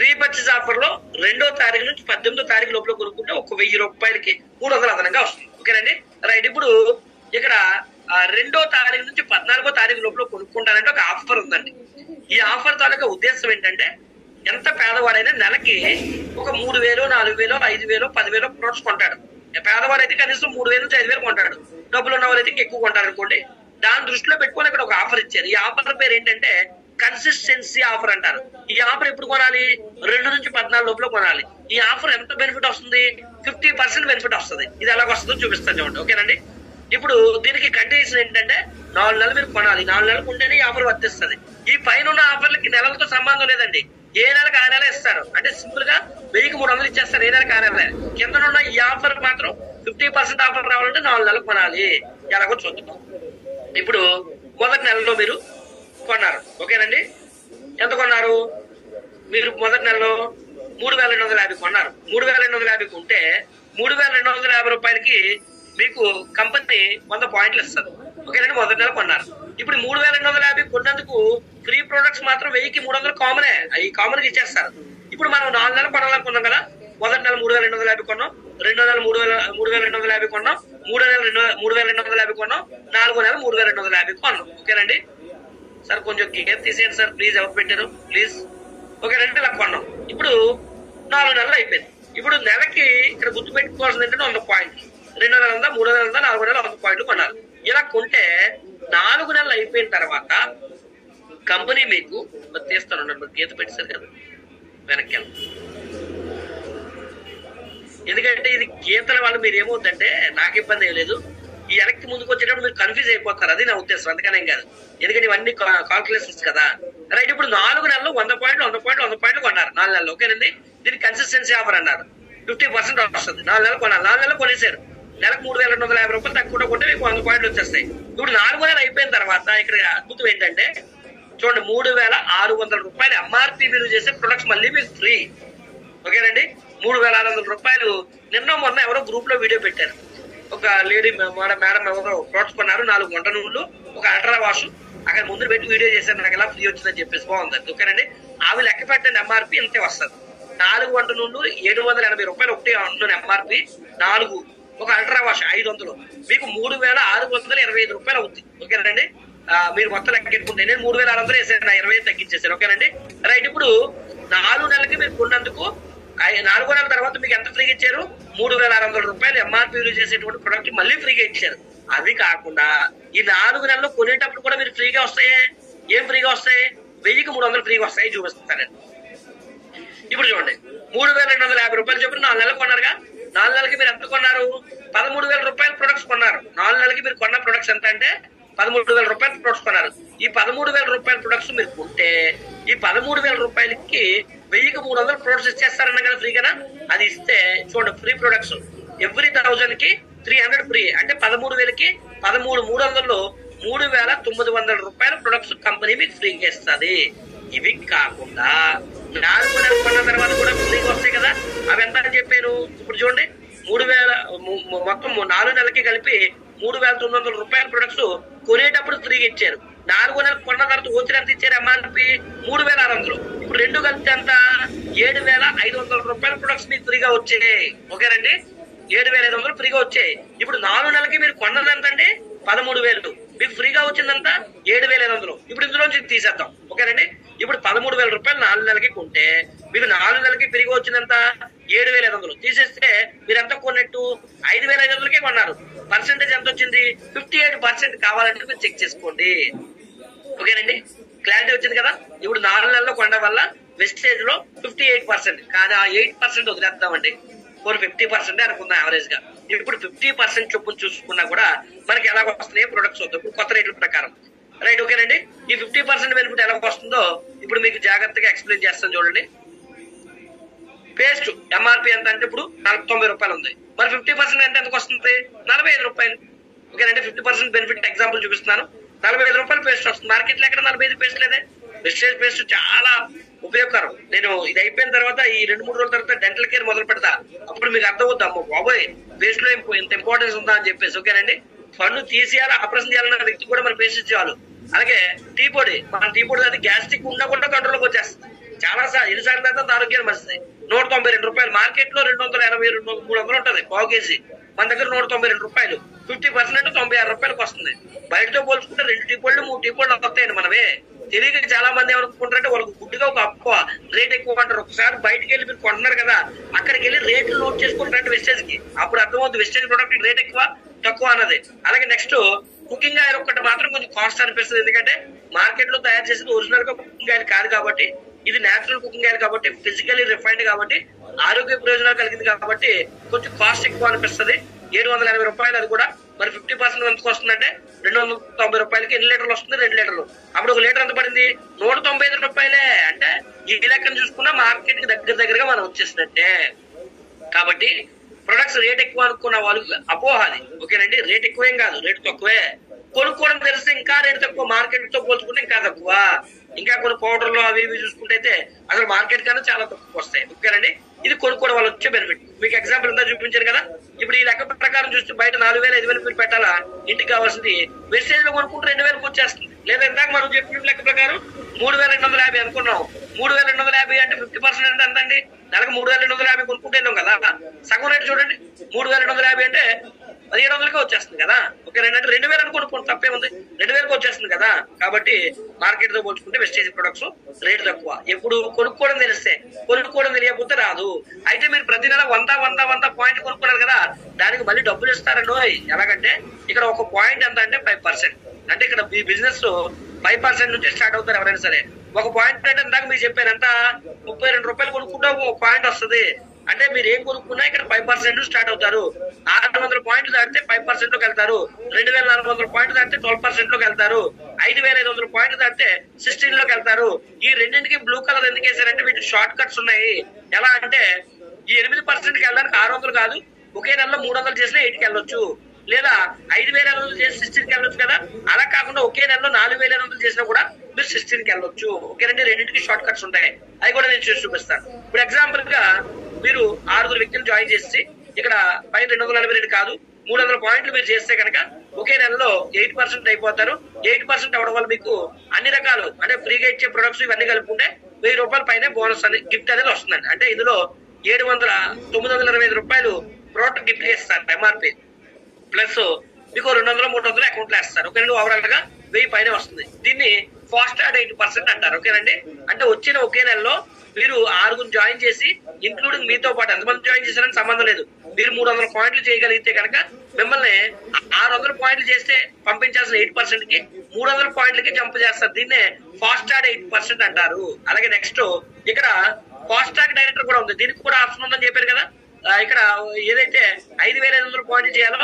రీపర్చేజ్ ఆఫర్ లో 2వ తారీఖు నుంచి 18వ తారీఖు లోపల కొనుక్కుంటే ఒక ₹1000కి 300 అదనంగా వస్తుంది. ఓకేనండి. రైట్. ఇప్పుడు ఇక్కడ 2వ తారీఖు నుంచి 14వ తారీఖు లోపల కొనుక్కుంటానంటే ఒక ఆఫర్ ఉందండి. ఈ ఆఫర్ తాలూకా ఉద్దేశం ఏంటంటే ఎంత పేదవాడైనా నెలకి ఒక 3,000, 4,000, 5,000, 10,000 ప్రొడక్ట్స్ కొంటాడు. పేదవాడైతే కనీసం 3,000 నుంచి 5,000 కొంటాడు. డబ్బులు ఉన్న వాళ్ళైతే ఎక్కువ కొంటారు అనుకోండి. దాని దృష్టిలో పెట్టుకొని ఇక్కడ ఒక ఆఫర్ ఇచ్చారు. ఈ ఆఫర్ పేరు ఏంటంటే కన్సిస్టెన్సీ ఆఫర్ అంటారు. ఈ ఆఫర్ ఎప్పుడు కొనాలి? 2 నుంచి 14 లోపల కొనాలి. ఈ ఆఫర్ ఎంత బెనిఫిట్ వస్తుంది? 50% బెనిఫిట్ వస్తుంది. ఇది ఎలాగ వస్తుందో చూపిస్తాను చూడండి. ఓకేనండి. ఇప్పుడు దీనికి కండిషన్ ఏంటంటే 4 నెలలు మీరు కొనాలి. 4 నెలలు కొంటేనే ఈ ఆఫర్ వర్తిస్తుంది. ఈ పైన ఉన్న ఆఫర్లకి నెలలతో సంబంధం లేదండి. ఏ నెలకు ఆ నెల ఇస్తారు. అంటే సింపుల్ గా 1,300 ఇచ్చేస్తారు. ఏ నెలకు ఆ నెల. కిందనున్న ఈ ఆఫర్ మాత్రం 50% ఆఫర్ రావాలంటే 4 నెలలు కొనాలి. ఎలాగో చూద్దాం. ఇప్పుడు మొదటి నెలలో మీరు కొన్నారు. ఓకేనండి. ఎంత కొన్నారు? మీరు మొదటి నెలలో 3,250 కొన్నారు. 3,250 కొంటే 3,250 రూపాయలకి మీకు కంపెనీ 100 పాయింట్లు ఇస్తుంది. ఓకేనండి. మొదటి నెల కొన్నారు. ఇప్పుడు 3,250 కొన్నందుకు ఫ్రీ ప్రొడక్ట్స్ మాత్రం 1,000కి 300 కామనే. అవి కామన్ గా ఇచ్చేస్తారు. ఇప్పుడు మనం 4 నెలలు కొనాలనుకున్నాం కదా. మొదటి నెల 3,250 కొన్నాం, 2వ నెల 3,250 కొన్నాం, 3వ నెల 3,250 కొన్నాం, 4వ నెల 3,250 కొన్నాం. ఓకేనండి. సార్ కొంచెం గేర్ తీసేయండి సార్ ప్లీజ్. ఎవరు పెట్టారు ప్లీజ్. ఓకేనండి. ఇలా కొన్నాం. ఇప్పుడు 4 నెలలు అయిపోయింది. ఇప్పుడు నెలకి ఇక్కడ గుర్తు పెట్టుకోవాల్సింది ఏంటంటే 100 పాయింట్లు. 2వ నెల ఉందా, 3వ నెల ఉందా, 4వ నెల 100 పాయింట్లు కొన్నారు. ఇలా కొంటే 4 నెలలు అయిపోయిన తర్వాత కంపెనీ మీకు తీస్తాను. గీత పెట్టేశారు కదా వెనక్కి. ఎందుకంటే ఇది గీతల వాళ్ళు మీరు ఏమవుతుందంటే నాకు ఇబ్బంది ఏం లేదు. ఈ వెనక్కి ముందుకు వచ్చేటప్పుడు మీరు కన్ఫ్యూజ్ అయిపోతారు. అది నా ఉద్దేశం. అందుకనేం కాదు. ఎందుకంటే ఇవన్నీ కాల్కులేషన్స్ కదా. రైట్. ఇప్పుడు 4 నెలలు 100 పాయింట్లు 100 పాయింట్లు 100 పాయింట్లు కొన్నారు 4 నెలలు. ఓకేనండి. దీనికి కన్సిస్టెన్సీ ఆఫర్ అన్నారు. 50% వస్తుంది. 4 నెలలు కొన్నారు. 4 నెలలు కొనేసారు. నెలకు 3,250 రూపాయలు తక్కువ కొంటే మీకు 100 పాయింట్లు వచ్చేస్తాయి. ఇప్పుడు 4 నెలలు అయిపోయిన తర్వాత ఇక్కడ అద్భుతం ఏంటంటే చూడండి 3,600 రూపాయలు ఎంఆర్పి విలువ చేసే ప్రొడక్ట్స్ మళ్ళీ మీకు ఫ్రీ. ఓకేనండి. 3,600 రూపాయలు. నిన్న మొన్న ఎవరో గ్రూప్ లో వీడియో పెట్టారు. ఒక లేడీ మేడం ఎవరో ప్రొడక్ట్స్ కొన్నారు. 4 వంట నూనెలు, ఒక అల్ట్రా వాష్ అక్కడ ముందు పెట్టి వీడియో చేశారు. నాకు ఎలా ఫ్రీ వచ్చిందని చెప్పేసి బాగుందండి. ఓకేనండి. అవి లెక్క పెట్టండి. ఎంఆర్పి ఇంతే వస్తుంది. 4 వంట నూనెలు 780 రూపాయలు ఒకటి అంటున్నాను ఎంఆర్పి. 4 ఒక అల్ట్రా వాష్ 500 మీకు 3,625 రూపాయలు అవుతుంది. ఓకేనండి. మీరు మొత్తం లెక్కెట్టుకుంటే నేను 3,600 వేసాను. 25 తగ్గించేసాను. ఓకేనండి. రైట్. ఇప్పుడు 4 నెలలకి మీరు కొన్నందుకు 4వ నెలల తర్వాత మీకు ఎంత ఫ్రీగా ఇచ్చారు? 3,600 రూపాయలు ఎంఆర్పి యూజ్ చేసేటువంటి ప్రొడక్ట్ మళ్ళీ ఫ్రీగా ఇచ్చారు. అవి కాకుండా ఈ 4 నెలలు కొనేటప్పుడు కూడా మీరు ఫ్రీగా వస్తాయి. ఏం ఫ్రీగా వస్తాయి? 1,000కి 300 ఫ్రీగా వస్తాయి. చూపిస్తానండి. ఇప్పుడు చూడండి 3,250 రూపాయలు చెప్పిన 4 నెలలు కొన్నారుగా. 4 నెలలకి మీరు ఎంత కొన్నారు? 13,000 రూపాయల ప్రొడక్ట్స్ కొన్నారు. 4 నెలలకి మీరు కొన్న ప్రొడక్ట్స్ ఎంత అంటే 13,000 రూపాయల ప్రొడక్ట్స్ కొన్నారు. ఈ 13,000 రూపాయల ప్రొడక్ట్స్ మీరు కొంటే ఈ 13,000 రూపాయలకి 1,000కి 300 ప్రొడక్ట్స్ ఇచ్చేస్తారన్న కదా ఫ్రీగా. అది ఇస్తే చూడండి ఫ్రీ ప్రొడక్ట్స్ ఎవ్రీ 1000కి 300 ఫ్రీ. అంటే 13,000కి 13,300లో 3,900 రూపాయల ప్రొడక్ట్స్ కంపెనీ మీకు ఫ్రీగా ఇస్తుంది. ఇవి కాకుండా 4 నెలలు కొన్న తర్వాత కూడా ఫ్రీగా వస్తాయి కదా. అవి ఎంత అని చెప్పాను. ఇప్పుడు చూడండి 3,000 మొత్తం 4 నెలలకి కలిపి 3,900 రూపాయల ప్రొడక్ట్స్ కొనేటప్పుడు ఫ్రీగా ఇచ్చారు. 4 నెలలు కొన్న తర్వాత వచ్చిన ఎంత ఇచ్చారు? ఎంఆర్పి 3,600. ఇప్పుడు 2 కలిపితే ఎంత? 7,500 రూపాయల ప్రొడక్ట్స్ మీకు ఫ్రీగా వచ్చాయి. ఓకేనండి. 7,500 ఫ్రీగా వచ్చాయి. ఇప్పుడు 4 నెలలకి మీరు కొన్నది ఎంత అండి? 13,000. మీకు ఫ్రీగా వచ్చిందంతా 7,500. ఇప్పుడు ఇందులోంచి తీసేద్దాం. ఓకేనండి. ఇప్పుడు 13,000 రూపాయలు 4 నెలలకి కొంటే మీకు 4 నెలలకి ఫ్రీగా వచ్చిందంత 7,500. తీసేస్తే మీరు ఎంత కొన్నట్టు? 5,500కే కొన్నారు. పర్సెంటేజ్ ఎంత వచ్చింది? 58% కావాలంటే మీరు చెక్ చేసుకోండి. ఓకేనండి. క్లారిటీ వచ్చింది కదా. ఇప్పుడు 4 నెలల్లో కొనడం వల్ల వెస్టేజ్ లో 58%. కానీ ఆ 8% వదిలేద్దామండి. 50% అనుకుందాం యావరేజ్ గా. ఇప్పుడు 50% చొప్పున చూసుకున్నా కూడా మనకి ఎలా వస్తున్నాయి ప్రొడక్ట్స్ వద్దాం ఇప్పుడు కొత్త రేట్ల ప్రకారం. రైట్. ఓకేనండి. ఈ 50% బెనిఫిట్ ఎలా వస్తుందో ఇప్పుడు మీకు జాగ్రత్తగా ఎక్స్ప్లెయిన్ చేస్తాను చూడండి. పేస్ట్ ఎంఆర్పి ఎంత అంటే ఇప్పుడు 90 రూపాయలు ఉంది. మరి 50% అంటే ఎంతకు వస్తుంది? 45 రూపాయలు. ఓకేనండి. 50% బెనిఫిట్ ఎగ్జాంపుల్ చూపిస్తున్నాను. 45 రూపాయలు పేస్ట్ వస్తుంది. మార్కెట్ లో ఎక్కడ 45 పేస్ట్ లేదే. వెస్టేజ్ పేస్ట్ చాలా ఉపయోగకరం. నేను ఇది అయిపోయిన తర్వాత ఈ 2-3 రోజుల తర్వాత డెంటల్ కేర్ మొదలు పెడతా. అప్పుడు మీకు అర్థమవుతుంది అమ్మో బాబోయ్ పేస్ట్ లో ఎంత ఇంపార్టెన్స్ ఉందా అని చెప్పేసి. ఓకేనండి. పన్ను తీసేయాలా ఆపరేషన్ చేయాలన్న వ్యక్తి కూడా మన పేస్ట్ ఇచ్చేవాళ్ళు. అలాగే టీ పొడి, మన టీ పొడి అది గ్యాస్ట్రిక్ ఉండకుండా కంట్రోల్కి వచ్చేస్తుంది. చాలా ఎన్నిసార్లు అయితే ఆరోగ్యాలు మంచిది. 192 రూపాయలు. మార్కెట్ లో 280, 300 ఉంటది పావు కేజీ. మన దగ్గర 192 రూపాయలు. 50% అంటే రూపాయలకు వస్తుంది. బయటతో పోల్చుకుంటే 2 టీ పొళ్ళు 3 టీ పొళ్ళు వస్తాయండి మనమే. తెలియక చాలా మంది ఏమనుకుంటారంటే వాళ్ళకి గుడ్డుగా ఒక అప్పు రేట్ ఎక్కువ అంటారు. ఒకసారి బయటకు వెళ్ళి మీరు కొంటున్నారు కదా, అక్కడికి వెళ్ళి రేట్లు నోట్ చేసుకుంటారంటే వెస్టేజ్ కి, అప్పుడు అర్థమవుతుంది వెస్టేజ్ ప్రొడక్ట్ రేట్ ఎక్కువ తక్కువ అన్నది. అలాగే నెక్స్ట్ కుకింగ్ ఆయిల్ ఒక్కటి మాత్రం కొంచెం కాస్ట్ అనిపిస్తుంది, ఎందుకంటే మార్కెట్ లో తయారు చేసేది ఒరిజినల్ గా కుకింగ్ ఆయిల్ కాదు కాబట్టి, ఇది నేచురల్ కుకింగ్ ఆయిల్ కాబట్టి, ఫిజికల్లీ రిఫైన్డ్ కాబట్టి, ఆరోగ్య ప్రయోజనాలు కలిగింది కాబట్టి కొంచెం కాస్ట్ ఎక్కువ అనిపిస్తుంది. 780 రూపాయలు. అది కూడా మరి 50% ఎంతకు వస్తుందంటే 290 రూపాయలకి ఎన్ని లీటర్లు వస్తుంది? 2 లీటర్లు. అప్పుడు ఒక లీటర్ ఎంత పడింది? 195 రూపాయలే. అంటే ఈ లెక్కను చూసుకున్నా మార్కెట్ కి దగ్గరగా మనం వచ్చేసినట్టే. కాబట్టి ప్రొడక్ట్స్ రేట్ ఎక్కువ అనుకున్న వాళ్ళకి అపోహాది. ఓకేనండి, రేట్ ఎక్కువేం కాదు, రేట్ తక్కువే. కొనుక్కోవడం తెలిస్తే ఇంకా రేట్ తక్కువ, మార్కెట్ తో పోల్చుకుంటే ఇంకా తక్కువ. ఇంకా కొన్ని పౌడర్లు అవి ఇవి చూసుకుంటే అయితే అసలు మార్కెట్ కన్నా చాలా తక్కువ వస్తాయి. ఓకేనండి, ఇది కొనుక్కోవడం వల్ల వచ్చే బెనిఫిట్. మీకు ఎగ్జాంపుల్ ఇందా చూపించారు కదా. ఇప్పుడు ఈ లెక్క ప్రకారం చూస్తే బయట 4000 5000 మీరు పెట్టాలా, ఇంటికి కావాల్సింది వెస్టేజ్ లో కొనుక్కుంటే 2000కి వచ్చేస్తుంది. లేదా ఇందాక మనం చెప్పిన లెక్క ప్రకారం 3250 అనుకున్నాం. 3250 అంటే 50% అంటే ఎంత అండి? నెలకు 3250 కొనుక్కుంటే వెళ్ళాం కదా, సగం రేటు చూడండి. 3250 అంటే 1700కే వచ్చేస్తుంది కదా. ఓకే, అంటే 2000 అనుకోండి, తప్పే ఉంది, 2000కి వచ్చేస్తుంది కదా. కాబట్టి మార్కెట్ తో పోల్చుకుంటే వెస్టేజ్ ప్రొడక్ట్స్ రేటు తక్కువ. ఎప్పుడు కొనుక్కోవడం తెలిస్తే, కొనుక్కోవడం తెలియకపోతే రాదు. అయితే మీరు ప్రతి నెల 100 పాయింట్ కొనుక్కున్నారు కదా, దానికి మళ్ళీ డబ్బులు ఇస్తారండి. ఎలాగంటే ఇక్కడ ఒక పాయింట్ ఎంత అంటే 5%. అంటే ఇక్కడ ఈ బిజినెస్ 5% నుంచి స్టార్ట్ అవుతారు ఎవరైనా సరే. ఒక పాయింట్ అంటే ఇందాక మీరు చెప్పారు ఎంత, 32 రూపాయలు కొనుక్కుంటే ఒక పాయింట్ వస్తుంది. అంటే మీరు ఏం కొనుక్కున్నా ఇక్కడ 5% స్టార్ట్ అవుతారు. 600 పాయింట్లు దాటితే 5% లోకి వెళ్తారు. 2400 పాయింట్లు దాటితే 12% లోకి వెళ్తారు. 5500 పాయింట్లు దాటితే 16 లోకి వెళ్తారు. ఈ రెండింటికి బ్లూ కలర్ ఎందుకు వేసారంటే వీటి షార్ట్ కట్స్ ఉన్నాయి. ఎలా అంటే ఈ 8%కి వెళ్ళడానికి 600 కాదు, ఒకే నెలలో 300 చేసినా 8కి వెళ్ళొచ్చు. లేదా 5500 చేసి 16కి వెళ్ళొచ్చు కదా. అలా కాకుండా ఒకే నెలలో 4500 చేసినా కూడా మీరు 16కి వెళ్ళొచ్చు. ఓకేనండి, రెండింటికి షార్ట్ కట్స్ ఉంటాయి. అవి కూడా నేను చేసి చూపిస్తాను. ఇప్పుడు ఎగ్జాంపుల్ గా మీరు 6 వ్యక్తులు జాయిన్ చేసి ఇక్కడ పైన 242 కాదు 300 పాయింట్లు మీరు చేస్తే కనుక ఒకే నెలలో 8% అయిపోతారు. 8% అవడం వల్ల మీకు అన్ని రకాలు అంటే ఫ్రీగా ఇచ్చే ప్రొడక్ట్స్ ఇవన్నీ కలుపుకుంటే 1000 రూపాయల పైన బోనస్ అని గిఫ్ట్ అనేది వస్తుందండి. అంటే ఇందులో 925 రూపాయలు ప్రోడక్ట్ గిఫ్ట్ చేస్తారు ఎంఆర్పి, ప్లస్ మీకు 200-300 అకౌంట్ లో వేస్తారు. ఓకేనండి, ఓవరాల్ గా 1000 పైన వస్తుంది. దీన్ని ఫాస్ట్ యాడ్ 8% అంటారు. ఓకేనండి, అంటే వచ్చిన ఒకే నెలలో మీరు 6 జాయిన్ చేసి ఇంక్లూడింగ్ మీతో పాటు ఎంతమంది జాయిన్ చేశారని సంబంధం లేదు, మీరు 300 పాయింట్లు చేయగలిగితే కనుక మిమ్మల్ని 600 పాయింట్లు చేస్తే పంపించాల్సిన 8% కి 300 పాయింట్లకి జంప్ చేస్తారు. దీన్నే ఫాస్ట్ యాడ్ 8% అంటారు. అలాగే నెక్స్ట్ ఇక్కడ ఫాస్ట్ ట్రాక్ డైరెక్టర్ కూడా ఉంది. దీనికి కూడా ఆప్షన్ ఉందని చెప్పారు కదా. ఇక్కడ ఏదైతే 5500 పాయింట్లు చేయాలో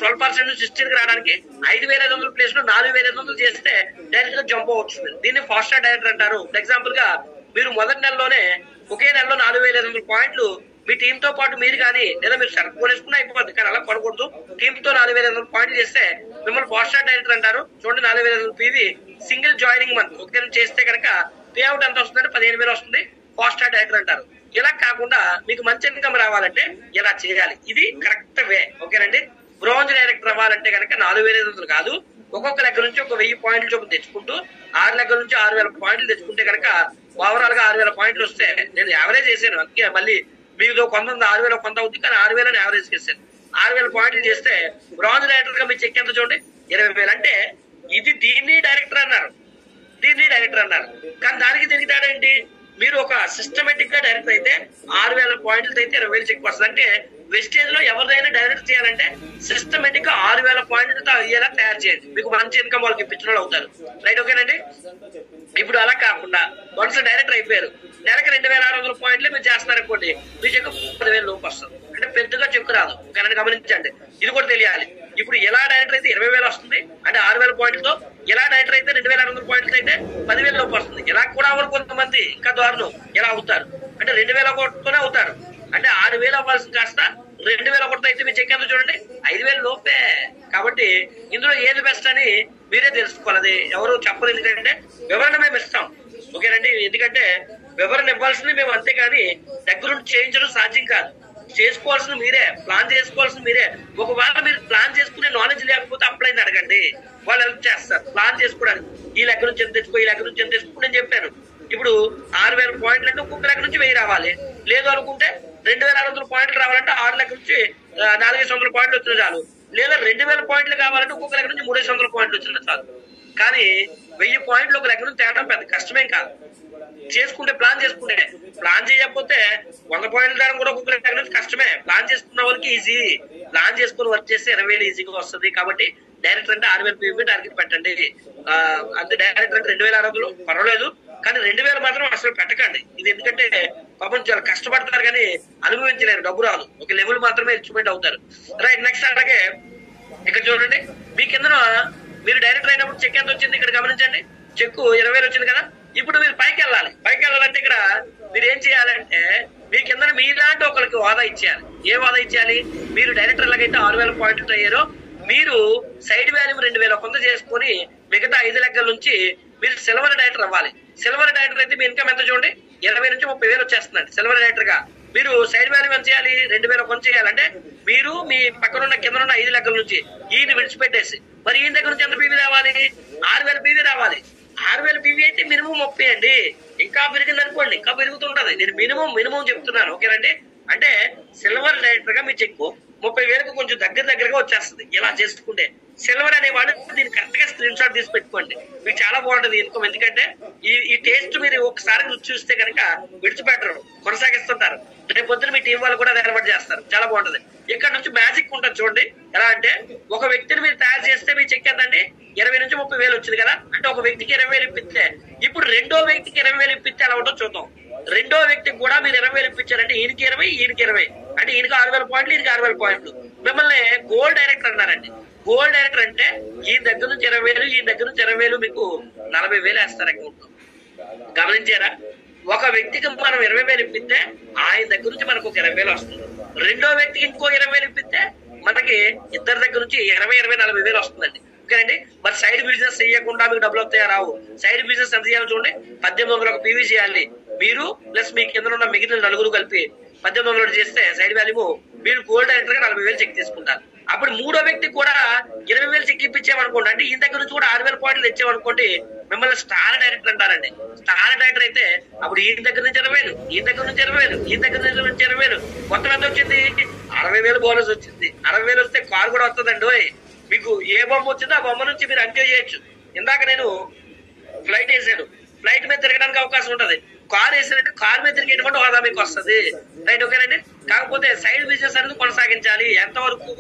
12% నుంచి 16కి రావడానికి 5500 ప్లేస్ లో 4500 చేస్తే డైరెక్ట్ గా జంప్ అవుతుంది. దీన్ని ఫాస్ట్ ట్రాక్ డైరెక్టర్ అంటారు. ఎగ్జాంపుల్ గా మీరు మొదటి నెలలోనే ఒకే నెలలో 4500 పాయింట్లు మీ టీమ్ తో పాటు మీరు కానీ లేదా మీరు సరుకు కొనేసుకున్నా అయిపోతుంది, కానీ అలా కొనకూడదు. టీమ్ తో 4500 పాయింట్లు చేస్తే మిమ్మల్ని ఫాస్ట్ ట్రాక్ డైరెక్టర్ అంటారు. చూడండి, 4500 PV single joining month. Okay, చేస్తే కనుక పే అవుట్ ఎంత వస్తుందంటే 15000 వస్తుంది. ఫాస్ట్ ట్రాక్ డైరెక్టర్ అంటారు. ఇలా కాకుండా మీకు మంచి ఇన్కమ్ రావాలంటే ఇలా చేయాలి. ఇది కరెక్ట్ వే. ఓకేనండి, బ్రాంజ్ డైరెక్టర్ అవ్వాలంటే కనుక 4500 కాదు, ఒక్కొక్క లెక్క నుంచి ఒక 1000 పాయింట్లు చొప్పున తెచ్చుకుంటూ 6 లెక్కల నుంచి 6000 పాయింట్లు తెచ్చుకుంటే కనుక ఓవరాల్ గా 6000 పాయింట్లు వస్తే నేను యావరేజ్ చేశాను. అందుకే మళ్ళీ మీకు కొంత 6000 కొంత అవుతుంది, కానీ 6000 యావరేజ్ చేశాను. 6000 పాయింట్లు చేస్తే బ్రాంజ్ డైరెక్టర్ గా మీ చెక్ ఎంత చూడండి, 20000. అంటే ఇది దీన్ని డైరెక్టర్ అన్నారు, దీన్ని డైరెక్టర్ అన్నారు. కానీ దానికి తిరిగితాడేంటి, మీరు ఒక సిస్టమేటిక్ గా డైరెక్టర్ అయితే 6000 పాయింట్లు అయితే 20000 చెక్ వస్తుంది. అంటే వెస్టేజ్ లో ఎవరిదైనా డైరెక్ట్ చేయాలంటే సిస్టమేటిక్ గా 6000 పాయింట్లతో అయ్యేలా తయారు చేయండి, మీకు మంచి ఇన్కమ్ వాళ్ళకి ఇప్పించిన వాళ్ళు అవుతారు. రైట్, ఓకేనండి. ఇప్పుడు అలా కాకుండా వన్స్ డైరెక్టర్ అయిపోయారు, నెలకు 2600 పాయింట్లు మీరు చేస్తున్నారు అనుకోండి, మీ చెక్ 10,000 లోపు వస్తుంది. అంటే పెద్దగా చెక్ రాదు. కానీ గమనించండి, ఇది కూడా తెలియాలి. ఇప్పుడు ఎలా డైరెక్టర్ అయితే 20,000 వస్తుంది అంటే 6000 పాయింట్లతో, ఎలా డైరెక్టర్ అయితే 2600 పాయింట్లు అయితే 10,000 లోపు వస్తుంది. ఇలా కూడా అవరు కొంతమంది, ఇంకా దారుణం ఎలా అవుతారు అంటే 2000 అవుతారు. అంటే 6000 అవ్వాల్సింది కాస్త 2001 అయితే మీ చెక్ ఎంత చూడండి, 5000 లోపే. కాబట్టి ఇందులో ఏది బెస్ట్ అని మీరే తెలుసుకోవాలి. ఎవరు చెప్పరు, ఎందుకంటే వివరణ మేము ఇస్తాం. ఓకేనండి, ఎందుకంటే వివరణ ఇవ్వాల్సింది మేము, అంతేగాని దగ్గరుండి చేయించడం సాధ్యం కాదు. చేసుకోవాల్సింది మీరే, ప్లాన్ చేసుకోవాల్సింది మీరే. ఒకవేళ మీరు ప్లాన్ చేసుకునే నాలెడ్జ్ లేకపోతే అప్లైన్ అడగండి, వాళ్ళు హెల్ప్ చేస్తారు ప్లాన్ చేసుకోవడానికి. ఈ లెక్క నుంచి ఎంత తెచ్చుకో, ఈ లెక్క నుంచి ఎంత తెచ్చుకో నేను చెప్పాను. ఇప్పుడు 6000 పాయింట్లు అంటే ఒక్కొక్క లెక్క నుంచి 1000 రావాలి. లేదు అనుకుంటే 2600 పాయింట్లు రావాలంటే 6 లెక్క నుంచి 4500 పాయింట్లు వచ్చినా చాలు. లేదా 2000 పాయింట్లు కావాలంటే ఒక్కొక్క లెక్క నుంచి 300 పాయింట్లు వచ్చిన చాలు. కానీ 1000 పాయింట్లు ఒక లెక్క నుంచి తేవడం పెద్ద కష్టమేం కాదు. చేసుకుంటే ప్లాన్ చేయకపోతే 100 పాయింట్లు తేవడం కూడా ఒక్కొక్క లెక్క నుంచి కష్టమే. ప్లాన్ చేసుకున్న వాళ్ళకి ఈజీ. ప్లాన్ చేసుకుని వర్క్ చేస్తే 20,000 ఈజీగా వస్తుంది. కాబట్టి డైరెక్టర్ అంటే 6,000 PVP టార్గెట్ పెట్టండి. అంతే డైరెక్టర్ అంటే 2,600 పర్వాలేదు, కానీ 2,000 మాత్రం అసలు పెట్టకండి. ఇది ఎందుకంటే పాపం చాలా కష్టపడతారు కానీ అనుభవించలేరు, డబ్బు రాదు, ఒక లెవెల్ మాత్రమే అచీవ్మెంట్ అవుతారు. రైట్, నెక్స్ట్ అలాగే ఇక్కడ చూడండి, మీ కింద మీరు డైరెక్టర్ అయినప్పుడు చెక్ ఎంత వచ్చింది ఇక్కడ గమనించండి. చెక్ 20,000 వచ్చింది కదా. ఇప్పుడు మీరు పైకి వెళ్ళాలంటే ఇక్కడ మీరు ఏం చేయాలంటే మీ కింద మీలాంటి ఒకరికి హోదా ఇచ్చేయాలి. ఏ హోదా ఇచ్చేయాలి? మీరు డైరెక్టర్ లాగైతే 6,000 పాయింట్లు అయ్యారో మీరు సైడ్ వాల్యూ 2,000 కొంత చేసుకొని మిగతా 5 లెక్కల నుంచి మీరు సిల్వర్ డైరెక్టర్ అవ్వాలి. సిల్వర్ డైరెక్టర్ అయితే మీ ఇన్కమ్ ఎంత చూడండి, 20,000 నుంచి 30,000 వచ్చేస్తుందండి. సిల్వర్ డైరెక్టర్ గా మీరు సైడ్ వాల్యూ ఎంత చేయాలి? 2,000 కొంత చేయాలంటే మీరు మీ పక్కనున్న కింద 5 లెక్కల నుంచి ఈయన విడిచిపెట్టేసి మరి ఈయన దగ్గర నుంచి ఎంత పీవీ రావాలి? 6,000 పీవీ రావాలి. 6,000 పీవీ అయితే మినిమం 30 అండి. ఇంకా పెరిగింది అనుకోండి, ఇంకా పెరుగుతుంటది. నేను మినిమం చెప్తున్నాను, ఓకేనండి. అంటే సిల్వర్ డైరెక్టర్ గా మీ చెక్కు 30,000కు కొంచెం దగ్గరగా వచ్చేస్తుంది. ఇలా చేసుకుంటే సిల్వర్ అనేవాళ్ళు దీన్ని కరెక్ట్ గా స్క్రీన్ షాట్ తీసి పెట్టుకోండి, మీకు చాలా బాగుంటది ఇన్కమ్. ఎందుకంటే ఈ టేస్ట్ మీరు ఒకసారి రుచి చూస్తే కనుక విడిచిపెట్టరు, కొనసాగిస్తుంటారు. రేపు పొద్దున మీ టీం వాళ్ళు కూడా అది అలవాటు చేస్తారు, చాలా బాగుంటది. ఇక్కడ నుంచి మ్యాజిక్ ఉంటుంది చూడండి. ఎలా అంటే ఒక వ్యక్తిని మీరు తయారు చేస్తే మీ చెక్ ఎంతండి? 20 నుంచి 30,000 వచ్చింది కదా. అంటే ఒక వ్యక్తికి 20,000 ఇప్పిస్తే ఇప్పుడు రెండో వ్యక్తికి 20,000 ఇప్పిస్తే ఎలా ఉంటుందో చూద్దాం. రెండో వ్యక్తికి కూడా మీరు 20,000 ఇప్పించారంటే ఈయనకి 20 అంటే ఈయనకి 6,000 పాయింట్లు, ఈయనకి 6,000 పాయింట్లు. మిమ్మల్ని గోల్డ్ డైరెక్టర్ అన్నారండి. గోల్డ్ డైరెక్టర్ అంటే ఈ దగ్గర నుంచి 20,000, ఈ దగ్గర నుంచి 20,000 మీకు 40,000 వేస్తారు అకౌంట్. గమనించారా? ఒక వ్యక్తికి మనం 20,000 ఇప్పిస్తే ఆయన దగ్గర నుంచి మనకు ఒక 20,000 వస్తుంది. రెండో వ్యక్తికి ఇంకో 20,000 ఇప్పిస్తే మనకి ఇద్దరి దగ్గర నుంచి 20,000 వస్తుందండి. ఓకేనండి. మరి సైడ్ బిజినెస్ చేయకుండా మీకు డబ్బులు వస్తాయా? రావు. సైడ్ బిజినెస్ ఎంత చేయాలి చూడండి, 1,800 పీవీ చేయాలి. మీరు ప్లస్ మీ కింద ఉన్న మిగిలిన 4 కలిపి 1,800 చేస్తే సైడ్ వాల్యూ మీరు గోల్డ్ డైరెక్టర్ గా 40,000 చెక్ తీసుకుంటారు. అప్పుడు మూడో వ్యక్తికి కూడా 20,000 చెక్ ఇప్పించామనుకోండి, అంటే ఈ దగ్గర నుంచి కూడా 6,000 పాయింట్లు తెచ్చామనుకోండి, మిమ్మల్ని స్టార్ డైరెక్టర్ అంటారండి. స్టార్ డైరెక్టర్ అయితే అప్పుడు ఈ దగ్గర నుంచి 20,000, ఈ దగ్గర నుంచి 20,000, ఈ దగ్గర నుంచి 20,000, మొత్తం ఎంత వచ్చింది? 60,000 బోనస్ వచ్చింది. 60,000 వస్తే కారు కూడా వస్తుందండి. మీకు ఏ బొమ్మ వచ్చిందో ఆ బొమ్మ నుంచి మీరు ఎంజాయ్ చేయొచ్చు. ఇందాక నేను ఫ్లైట్ వేసాను, ఫ్లైట్ మీద తిరగడానికి అవకాశం ఉంటది. కార్ వేసానంటే కార్ మీద తిరిగేటువంటి హోదా మీకు వస్తుంది. రైట్, ఓకేనండి. కాకపోతే సైడ్ బిజినెస్ అనేది కొనసాగించాలి. ఎంతవరకు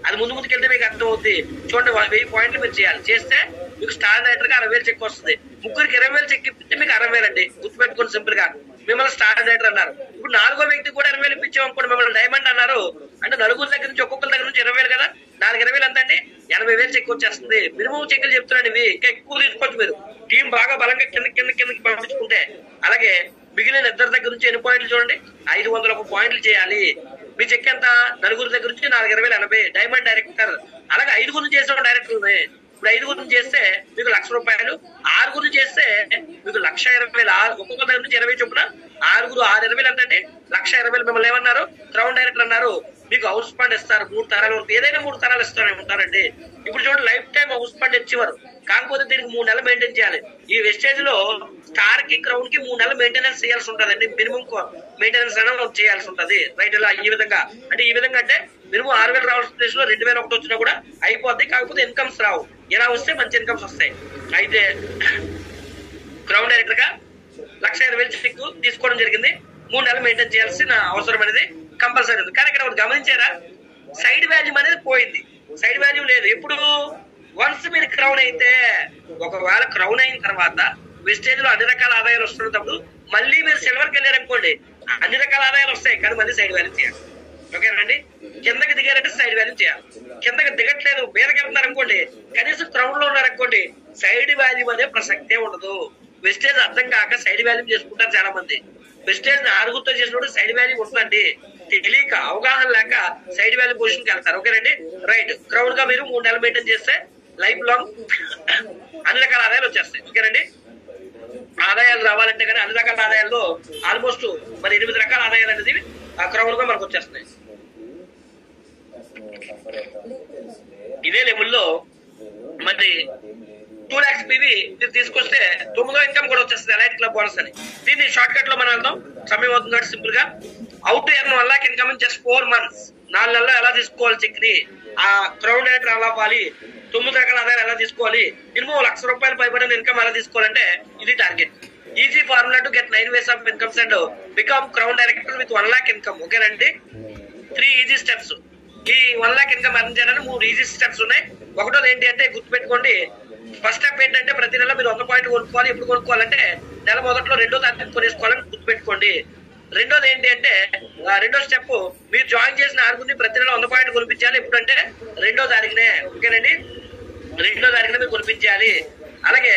అది ముందుకెళ్తే మీకు అర్థం అవుతుంది. చూడండి, 1000 పాయింట్లు మీరు చేయాలి. చేస్తే మీకు స్టార్ డైరెక్టర్ గా 60,000 చెక్ వస్తుంది. ముగ్గురికి 20,000 చెక్ ఇప్పిస్తే మీకు 60,000 అండి. గుర్తుపెట్టుకోండి, సింపుల్ గా మిమ్మల్ని స్టార్ డైరెక్టర్ అన్నారు. ఇప్పుడు 4గో వ్యక్తి కూడా 20,000 ఇప్పించాం అనుకోండి, మిమ్మల్ని డైమండ్ అన్నారు. అంటే 4 దగ్గర నుంచి ఒక్కొక్కరి దగ్గర నుంచి 20,000 కదా. 4 ఎంత అండి? 80,000 చెక్ వచ్చేస్తుంది. మినిమం చెక్కులు చెప్తున్నాను ఇవి, ఇంకా ఎక్కువ తీసుకోవచ్చు మీరు టీం బాగా బలంగా కిందకి పంపించుకుంటే. అలాగే మిగిలిన ఇద్దరి దగ్గర నుంచి ఎన్ని పాయింట్లు చూడండి, 501 పాయింట్లు చేయాలి. మీ చెక్ ఎంత? 4 దగ్గర నుంచి 4,20,80 డైమండ్ డైరెక్టర్. అలాగే 5 చేసిన డైరెక్టర్ ఇప్పుడు 5 చేస్తే మీకు ₹1,00,000, 6 చేస్తే మీకు 1,20,000. ఒక్కొక్క దగ్గర నుంచి 20 చొప్పున 6 6,20,000 అంటే 1,20,000. మిమ్మల్ని ఏమన్నారు? క్రౌన్ డైరెక్టర్ అన్నారు. మీకు హౌస్ ఫండ్ ఇస్తారు 3 తరాల వరకు, ఏదైనా 3 తరాలు ఇస్తారని ఉంటారండి. ఇప్పుడు చూడండి, లైఫ్ టైం హౌస్ ఫండ్ ఇచ్చేవారు. కాకపోతే దీనికి 3 నెలలు మెయింటైన్ చేయాలి. ఈ వెస్టేజ్ లో స్టార్ కి క్రౌన్ కి 3 నెలలు మెయింటెనెన్స్ చేయాల్సి ఉంటదండి. మినిమం మెయింటెనెన్స్ అనేది చేయాల్సి ఉంటది. రైట్, ఇలా ఈ విధంగా అంటే మినిమం 6,000 రావాల్సిన ప్లేస్ లో 2,001 వచ్చినా కూడా అయిపోద్ది. కాకపోతే ఇన్కమ్స్ రావు. ఎలా వస్తే మంచి ఇన్కమ్స్ వస్తాయి. అయితే క్రౌన్ డైరెక్టర్ గా 1,20,000 చెక్ తీసుకోవడం జరిగింది. 3 నెలలు మెయింటైన్ చేయాల్సిన అవసరం అనేది కంపల్సరీ ఉంది. కానీ ఇక్కడ గమనించారా, సైడ్ వాల్యూ అనేది పోయింది. సైడ్ వాల్యూ లేదు. ఎప్పుడు వన్స్ మీరు క్రౌన్ అయితే, ఒకవేళ క్రౌన్ అయిన తర్వాత వెస్టేజ్ లో అన్ని రకాల ఆదాయాలు వస్తున్నప్పుడు మళ్ళీ మీరు సిల్వర్ కి వెళ్ళారు అనుకోండి, అన్ని రకాల ఆదాయాలు వస్తాయి, కానీ మళ్ళీ సైడ్ వాల్యూ చేయాలి. ఓకేనండి. కిందకి దిగారంటే సైడ్ వాల్యూ చేయాలి. కిందకి దిగట్లేదు, మీదకి వెళ్తున్నారు అనుకోండి, కనీసం క్రౌన్ లో ఉన్నారనుకోండి, సైడ్ వాల్యూ అనే ప్రసక్తే ఉండదు. వెస్టేజ్ అర్థం కాక సైడ్ వాల్యూ చేసుకుంటారు చాలా మంది. వెస్టేజ్ 4తో చేసినప్పుడు సైడ్ వాల్యూ ఉంటుందండి. తెలియక, అవగాహన లేక సైడ్ వాల్యూ పొజిషన్ కి వెళ్తారు. ఓకేనండి. రైట్, క్రౌడ్ గా మీరు 3 నెలలు మెయింటైన్ చేస్తే లైఫ్ లాంగ్ అన్ని రకాల ఆదాయాలు వచ్చేస్తాయి. ఓకేనండి. ఆదాయాలు రావాలంటే కానీ అన్ని రకాల ఆదాయాల్లో ఆల్మోస్ట్ మరి 8 రకాల ఆదాయాలు అనేది క్రౌడ్ గా మనకు వచ్చేస్తున్నాయి. ఇదే లెవెల్లో మరి 2 lakhs PV మీరు తీసుకొస్తే 9వ ఇన్కమ్ కూడా వచ్చేస్తుంది, ఎలైట్ క్లబ్ బోనస్ అని. దీన్ని షార్ట్ కట్ లో మనం వెళ్దాం, సమయం అవుతుంది కాబట్టి సింపుల్ గా. Out earn 1 lakh income in just 4 months. 4 నెలల్లో ఎలా తీసుకోవాలి చెక్ ని? ఆ క్రౌడ్ రేట్ ఎలా అవ్వాలి, 9 రకాల ఆదాయాలు ఎలా తీసుకోవాలి, మినిమం ₹1,00,000 పైబడిన ఇన్కమ్ ఎలా తీసుకోవాలంటే ఇది target. Easy formula to get 9 ways of incomes and become crowd director with 1 lakh income. ఓకేనండి, 3 ఈజీ స్టెప్స్. ఈ 1 lakh ఇన్కమ్ ఎర్న్ చేయడానికి 3 ఈజీ స్టెప్స్ ఉన్నాయి. ఒకటోది ఏంటి అంటే గుర్తుపెట్టుకోండి, ఫస్ట్ స్టెప్ ఏంటంటే ప్రతి నెల మీరు 100 పాయింట్లు కొనుక్కోవాలి. ఎప్పుడు కొనుక్కోవాలంటే నెల మొదట్లో 2వ తారీఖు కొనేసుకోవాలని గుర్తుపెట్టుకోండి. రెండోది ఏంటి అంటే రెండో స్టెప్, మీరు జాయిన్ చేసిన ఆరుగురిని ప్రతి నెల 100 పాయింట్లు కొనిపించాలి. ఎప్పుడంటే 2వ తారీఖునే. ఓకేనండి, 2వ తారీఖున మీరు కొనిపించాలి. అలాగే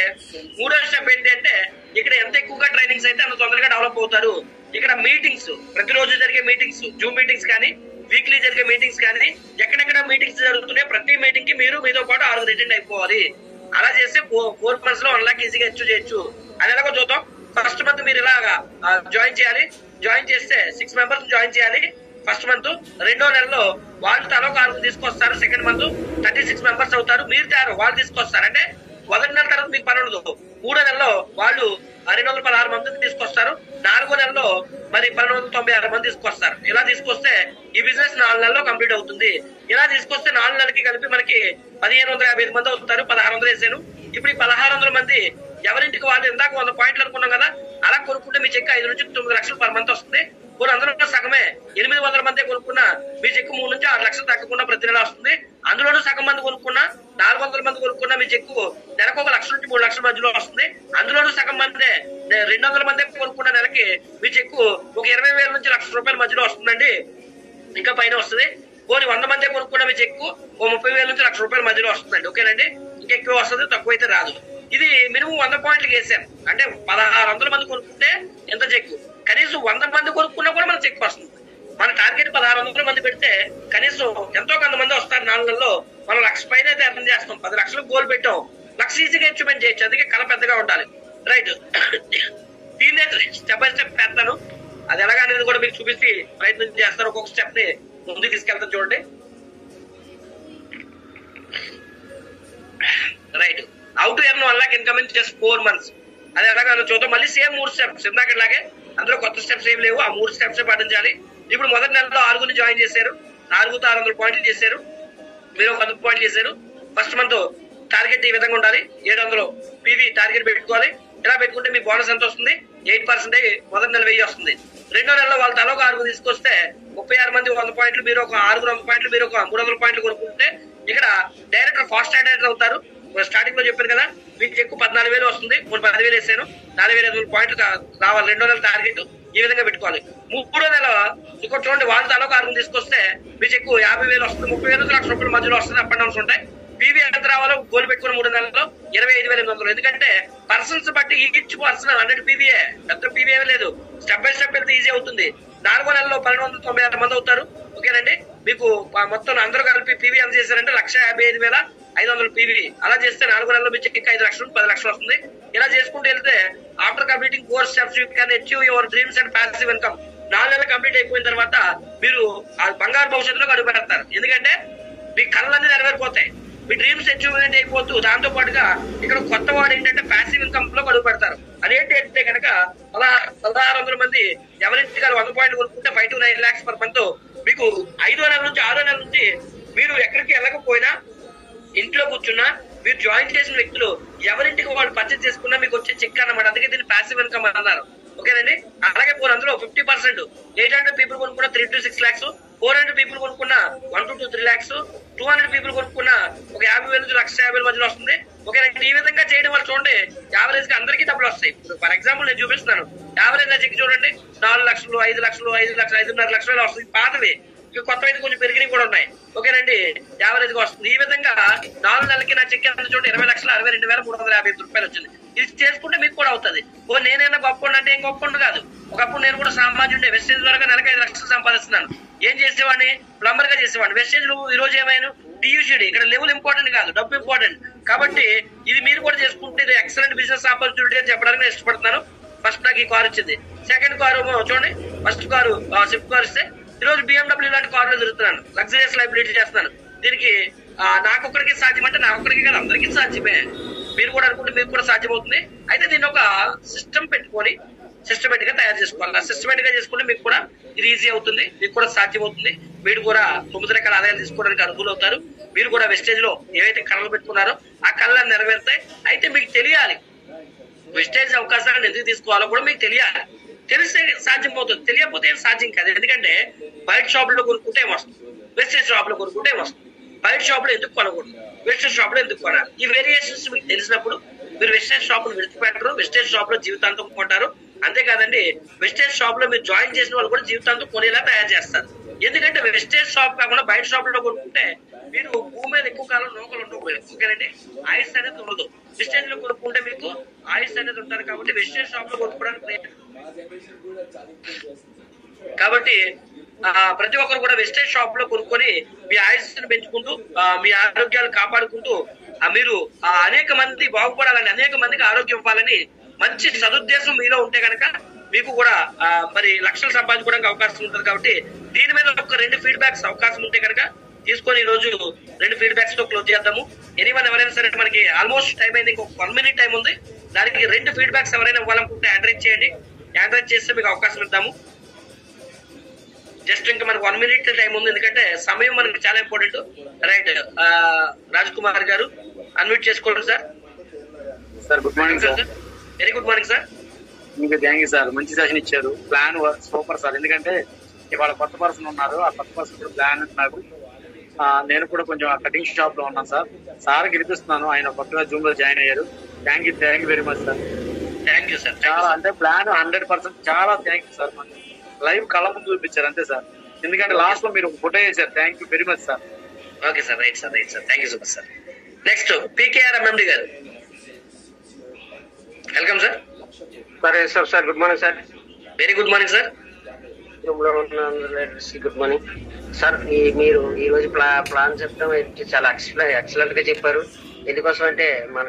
3వ స్టెప్ ఏంటి అంటే ఇక్కడ ఎంత ఎక్కువగా ట్రైనింగ్స్ అయితే అంత తొందరగా డెవలప్ అవుతారు. ఇక్కడ మీటింగ్స్, ప్రతిరోజు జరిగే మీటింగ్స్, జూమ్ మీటింగ్స్ కానీ వీక్లీ జరిగే మీటింగ్స్ కానీ ఎక్కడెక్కడ మీటింగ్స్ జరుగుతున్నాయి ప్రతి మీటింగ్ కి మీరు మీతో పాటు 6 అటెండ్ అయిపోవాలి. అలా చేస్తే 4 months లో 1 lakh ఈజీగా అచీవ్ చేయొచ్చు. అది ఎలాగో చూద్దాం. ఫస్ట్ మంత్ మీరు ఇలాగా జాయిన్ చేయాలి. జాయిన్ చేస్తే 6 members జాయిన్ చేయాలి ఫస్ట్ మంత్. 2వ నెలలో వాళ్ళు తలో 6 తీసుకొస్తారు. సెకండ్ మంత్ 36 members అవుతారు. మీరు వాళ్ళు తీసుకొస్తారు. అంటే మొదటి నెల తర్వాత మీకు పని ఉండదు. 3వ నెలలో వాళ్ళు 216 మందిని తీసుకొస్తారు. 4వ నెలలో మరి 1296 మంది తీసుకొస్తారు. ఇలా తీసుకొస్తే ఈ బిజినెస్ 4 నెలల్లో కంప్లీట్ అవుతుంది. ఇలా తీసుకొస్తే 4 నెలలకి కలిపి మనకి 1555 మంది అవుతారు. 1600 వేసాను. ఇప్పుడు ఈ 1600 మంది ఎవరింటికి వాళ్ళు ఇందాక 100 పాయింట్లు అనుకున్నాం కదా, అలా కొనుక్కుంటే మీ చెక్ 5 నుంచి 9 లక్షలు పర్ మంత్ వస్తుంది. కొన్ని అందులో సగమే 800 మంది కొనుక్కున్నా మీ చెక్కు 3 నుంచి 6 లక్షలు తగ్గకుండా ప్రతి నెల వస్తుంది. అందులోనూ సగం మంది కొనుక్కున్నా 400 మంది కొనుక్కున్నా మీ చెక్కు నెలకు 1 లక్ష నుంచి 3 లక్షల మధ్యలో వస్తుంది. అందులోనూ సగం మంది 200 మంది కొనుక్కున్న నెలకి మీ చెక్కు ఒక 20,000 నుంచి ₹1,00,000 మధ్యలో వస్తుందండి. ఇంకా పైన వస్తుంది. పోనీ 100 మంది కొనుక్కున్న మీ చెక్కు ఓ 30,000 నుంచి ₹1,00,000 మధ్యలో వస్తుందండి. ఓకేనండి, ఇంకా ఎక్కువ వస్తుంది, తక్కువ అయితే రాదు. ఇది మినిమం 100 పాయింట్లకి వేసాం అంటే 1600 మంది కొనుక్కుంటే ఎంత చెక్కు, కనీసం 100 మంది కొనుక్కున్నా కూడా మన చెక్ వస్తుంది. మన టార్గెట్ 1600 మంది పెడితే కనీసం ఎంతో కొంతమంది వస్తారు. 4 నెలల్లో మనం 1,00,000 పైన అయితే అర్థం చేస్తాం. 10 లక్షలకు గోల్ పెట్టాం. 1,00,000 ఈజీగా అచీవ్మెంట్ చేయొచ్చు. అందుకే కళ పెద్దగా ఉండాలి. రైట్, దీన్నే స్టెప్ బై స్టెప్ పెడతాను. అది ఎలాగనేది కూడా మీకు చూపిస్తే ప్రయత్నం చేస్తారు. ఒక్కొక్క స్టెప్ ని ముందుకు తీసుకెళ్తాను చూడండి. Right, how to earn 1 lakh income in just 4 months. అది ఎలాగో చూద్దాం. మళ్ళీ సేమ్ 3 steps ఇందాకలాగే, అందులో కొత్త స్టెప్స్ ఏం లేవు. ఆ 3 steps పాటించాలి. ఇప్పుడు మొదటి నెలలో 6 జాయిన్ చేశారు. 6తో 600 పాయింట్లు చేశారు. మీరు 100 పాయింట్లు చేశారు. ఫస్ట్ మంత్ టార్గెట్ ఈ విధంగా ఉండాలి. 700 PV టార్గెట్ పెట్టుకోవాలి. ఇలా పెట్టుకుంటే మీ బోనస్ ఎంత వస్తుంది? 8%. మొదటి నెల 1000 వస్తుంది. 2వ నెలలో వాళ్ళ తలో 6 తీసుకొస్తే 36 మంది 100 పాయింట్లు, మీరు ఒక 6 100 పాయింట్లు, మీరు ఒక 300 పాయింట్లు కొనుక్కుంటే ఇక్కడ డైరెక్టర్ ఫాస్ట్ డైరెక్టర్ అవుతారు. స్టార్టింగ్ లో చెప్పాను కదా, మీకు ఎక్కువ 14,000 వస్తుంది. 10,000 వేసాను. 4,500 పాయింట్లు రావాలి. 2వ నెల టార్గెట్ ఈ విధంగా పెట్టుకోవాలి. 3వ నెల ఇక్కడ చూడండి, వాళ్ళు తలో 6 తీసుకొస్తే మీకు ఎక్కువ 50,000 వస్తుంది. 30,000 నుంచి ₹1,00,000 మధ్యలో వస్తుంది. అప్ అండ్ డౌన్స్ ఉంటాయి. PV ఎంత రావాలో గోల్ పెట్టుకుని 3 నెలల్లో 25,800. ఎందుకంటే పర్సన్స్ బట్టి ఈచ్ పర్సన్ 100 PVఏ, పెద్ద PV ఏమీ లేదు. స్టెప్ బై స్టెప్ వెళ్తే ఈజీ అవుతుంది. 4వ నెలలో 1296 మంది అవుతారు. ఓకేనండి, మీకు మొత్తం అందరూ కలిపి PV ఎంత చేశారంటే 1,55,500 PV. అలా చేస్తే 4 నెలల్లో మీ చెక్ 5 లక్షలు 10 లక్షలు వస్తుంది. ఇలా చేసుకుంటూ వెళ్తే after completing 4 steps you can achieve your dreams and passive income. 4 నెలలు కంప్లీట్ అయిపోయిన తర్వాత మీరు ఆ బంగారు భవిష్యత్తులో అడుగు పెడతారు. ఎందుకంటే మీ కళలన్నీ నెరవేరిపోతాయి. మీ డ్రీమ్స్ అచీవ్మెంట్ అయిపోతూ దాంతో పాటుగా ఇక్కడ కొత్త వాడు ఏంటంటే ప్యాసివ్ ఇన్కమ్ లో అడుగు పెడతారు. అదేంటి అంటే కనుక 1600 మంది ఎవరింటి గారు 100 పాయింట్లు కొనుక్కుంటే 5 to 9 lakhs పర్ మంత్. మీకు 5వ నెల నుంచి 6వ నెల నుంచి మీరు ఎక్కడికి వెళ్ళకపోయినా ఇంట్లో కూర్చున్నా మీరు జాయిన్ చేసిన వ్యక్తులు ఎవరింటికి వాళ్ళు పర్చేజ్ చేసుకున్నా మీకు వచ్చే చెక్ అన్నమాట. అందుకే దీన్ని ప్యాసివ్ ఇన్కమ్ అన్నారు. ఓకేనండి, అలాగే అందులో 50% 800 people కొనుక్కున్న 3 to 6 lakhs, 400 people కొనుక్కున్న 1 to 3 lakhs, 200 people కొనుక్కున్న ఒక 50,000 నుంచి 1,50,000 మధ్యలో వస్తుంది. ఓకేనండి, ఈ విధంగా చేయడం వల్ల చూడండి యావరేజ్ గా అందరికీ డబ్బులు వస్తాయి. ఫర్ ఎగ్జాంపుల్ నేను చూపిస్తున్నాను. యావరేజ్ గా చెక్ చూడండి 4 లక్షలు, 5 లక్షలు, 5 లక్షలు, 5.5 లక్షలు వస్తుంది. పాతవి కొత్త అయితే కొంచెం పెరిగినవి కూడా ఉన్నాయి. ఓకేనండి, యావరేజ్ గా వస్తుంది. ఈ విధంగా 4 నెలలకి నా చెక్ ఎంత చూడండి 20,62,350 వచ్చింది. ఇది చేసుకుంటే మీకు కూడా అవుతుంది. నేనైనా గొప్ప అంటే ఏం గొప్ప కాదు. ఒకప్పుడు నేను కూడా సామాన్యుడే. వెస్టేజ్ ద్వారా నెలకు 5 లక్షలు సంపాదిస్తున్నాను. ఏం చేసేవాడిని? ప్లంబర్ గా చేసేవాడిని. వెస్టేజ్ నువ్వు ఈ రోజు ఏమైనా DUCD. ఇక్కడ లెవెల్ ఇంపార్టెంట్ కాదు, డబ్బు ఇంపార్టెంట్. కాబట్టి ఇది మీరు కూడా చేసుకుంటే ఇది ఎక్సలెంట్ బిజినెస్ ఆపర్చునిటీ అని చెప్పడానికి నేను ఇష్టపడుతున్నాను. ఫస్ట్ నాకు ఈ కార్ ఇచ్చింది. సెకండ్ కారు చూడండి, ఫస్ట్ కారు స్విఫ్ట్ కార్ ఇస్తే ఈ రోజు BMW లాంటి కార్లో తిరుగుతున్నాను. లగ్జరియస్ లైఫ్ లీడ్ చేస్తున్నాను. దీనికి నాకొక్కడికి సాధ్యం అంటే నాకొక్కడికి కాదు, అందరికీ సాధ్యమే. మీరు కూడా అనుకుంటే మీకు కూడా సాధ్యమవుతుంది. అయితే దీన్ని ఒక సిస్టమ్ పెట్టుకొని సిస్టమేటిక్ గా తయారు చేసుకోవాలి. సిస్టమేటిక్ గా చేసుకుంటే మీకు కూడా ఇది ఈజీ అవుతుంది, మీకు కూడా సాధ్యం అవుతుంది. మీరు కూడా 9 రకాల ఆదాయాలు తీసుకోవడానికి అనుకూలం అవుతారు. మీరు కూడా వెస్టేజ్ లో ఏవైతే కళలు పెట్టుకున్నారో ఆ కళలు నెరవేరుతాయి. అయితే మీకు తెలియాలి వెస్టేజ్ అవకాశాలను ఎందుకు తీసుకోవాలో కూడా మీకు తెలియాలి. తెలిస్తే సాధ్యం అవుతుంది, తెలియకపోతే ఏం సాధ్యం కాదు. ఎందుకంటే బయట షాప్ లో కొనుక్కుంటే వస్తుంది, వెస్టేజ్ షాప్ లో కొనుక్కుంటే వస్తుంది. బయట షాప్ లో ఎందుకు కొనకూడదు, వెస్టేజ్ షాప్ లో ఎందుకు కొనాలి? ఈ వేరియేషన్స్ మీకు తెలిసినప్పుడు మీరు వెస్టేజ్ షాప్ లో విడిచిపెట్టరు, వెస్టేజ్ షాప్ లో జీవితాంతం కొంటారు. అంతేకాదండి, వెస్టేజ్ షాప్ లో మీరు జాయిన్ చేసిన వాళ్ళు కూడా జీవితాంతం కొనేలా తయారు చేస్తారు. ఎందుకంటే వెస్టేజ్ షాప్ కాకుండా బయట షాప్ లో కొనుక్కుంటే మీరు భూమి మీద ఎక్కువ కాలం నౌకలు ఉండకపోయారు. ఓకేనండి, ఆయుష్ అనేది ఉండదు. వెస్టేజ్ లో కొనుక్కుంటే మీకు ఆయుష్ అనేది ఉంటుంది. కాబట్టి వెస్టేజ్ షాప్ లో కొనుక్కోవడానికి ప్రయత్నం. కాబట్టి ప్రతి ఒక్కరు కూడా వెస్టేజ్ షాప్ లో కొనుక్కొని మీ ఆయుష్ను పెంచుకుంటూ మీ ఆరోగ్యాలు కాపాడుకుంటూ మీరు అనేక మంది బాగుపడాలని, అనేక మందికి ఆరోగ్యం ఇవ్వాలని మంచి సదుద్దేశం మీలో ఉంటే కనుక మీకు కూడా మరి లక్షలు సంపాదించుకోవడానికి అవకాశం ఉంటుంది. కాబట్టి దీని మీద ఒక 2 ఫీడ్బ్యాక్స్ అవకాశం ఉంటే కనుక తీసుకొని ఈ రోజు 2 ఫీడ్బ్యాక్స్ తో క్లోజ్ చేద్దాము. ఎవరైనా సరే, మనకి ఆల్మోస్ట్ టైం అయింది, ఇంకొక 1 minute టైం ఉంది. దానికి 2 ఫీడ్బ్యాక్స్ ఎవరైనా ఇవ్వాలనుకుంటే హ్యాండ్ చేయండి. హ్యాండ్ చేస్తే మీకు అవకాశం ఇద్దాము. జస్ట్ ఇంకా మనకు 1 minute టైం ఉంది, ఎందుకంటే సమయం మనకి చాలా ఇంపార్టెంట్. రైట్, రాజ్ కుమార్ గారు అన్మ్యూట్ చేసుకోండి sir. Sir good morning sir. Very good morning sir. మీకు థ్యాంక్ యూ సార్, మంచి సెషన్ ఇచ్చారు. Plan super sir. ఎందుకంటే ఇవాళ కొత్త పర్సన్ ఉన్నారు, ఆ కొత్త పర్సన్ కూడా ప్లాన్ నాకు నేను కూడా కొంచెం కటింగ్ షాప్ లో ఉన్నాను సార్. సార్ గెలిపిస్తున్నాను, ఆయన కొత్తగా జూమ్ లో జాయిన్ అయ్యారు. Thank you very much sir. Thank you sir. చాలా అంటే ప్లాన్ 100% చాలా థ్యాంక్ యూ సార్. లైవ్ కళ్ళ ముందు చూపించారు అంతే సార్. ఎందుకంటే లాస్ట్ లో మీరు ఫోటో వేసారు. Thank you very much sir. Okay sir, right sir, right sir. Thank you so much sir. Next PKR MMD గారు, welcome sir. Sir good morning sir. Very good morning sir. Good morning sir. మీరు ఈ రోజు plan చెప్పడం చాలా excellent గా చెప్పారు. ఎందుకోసం అంటే మన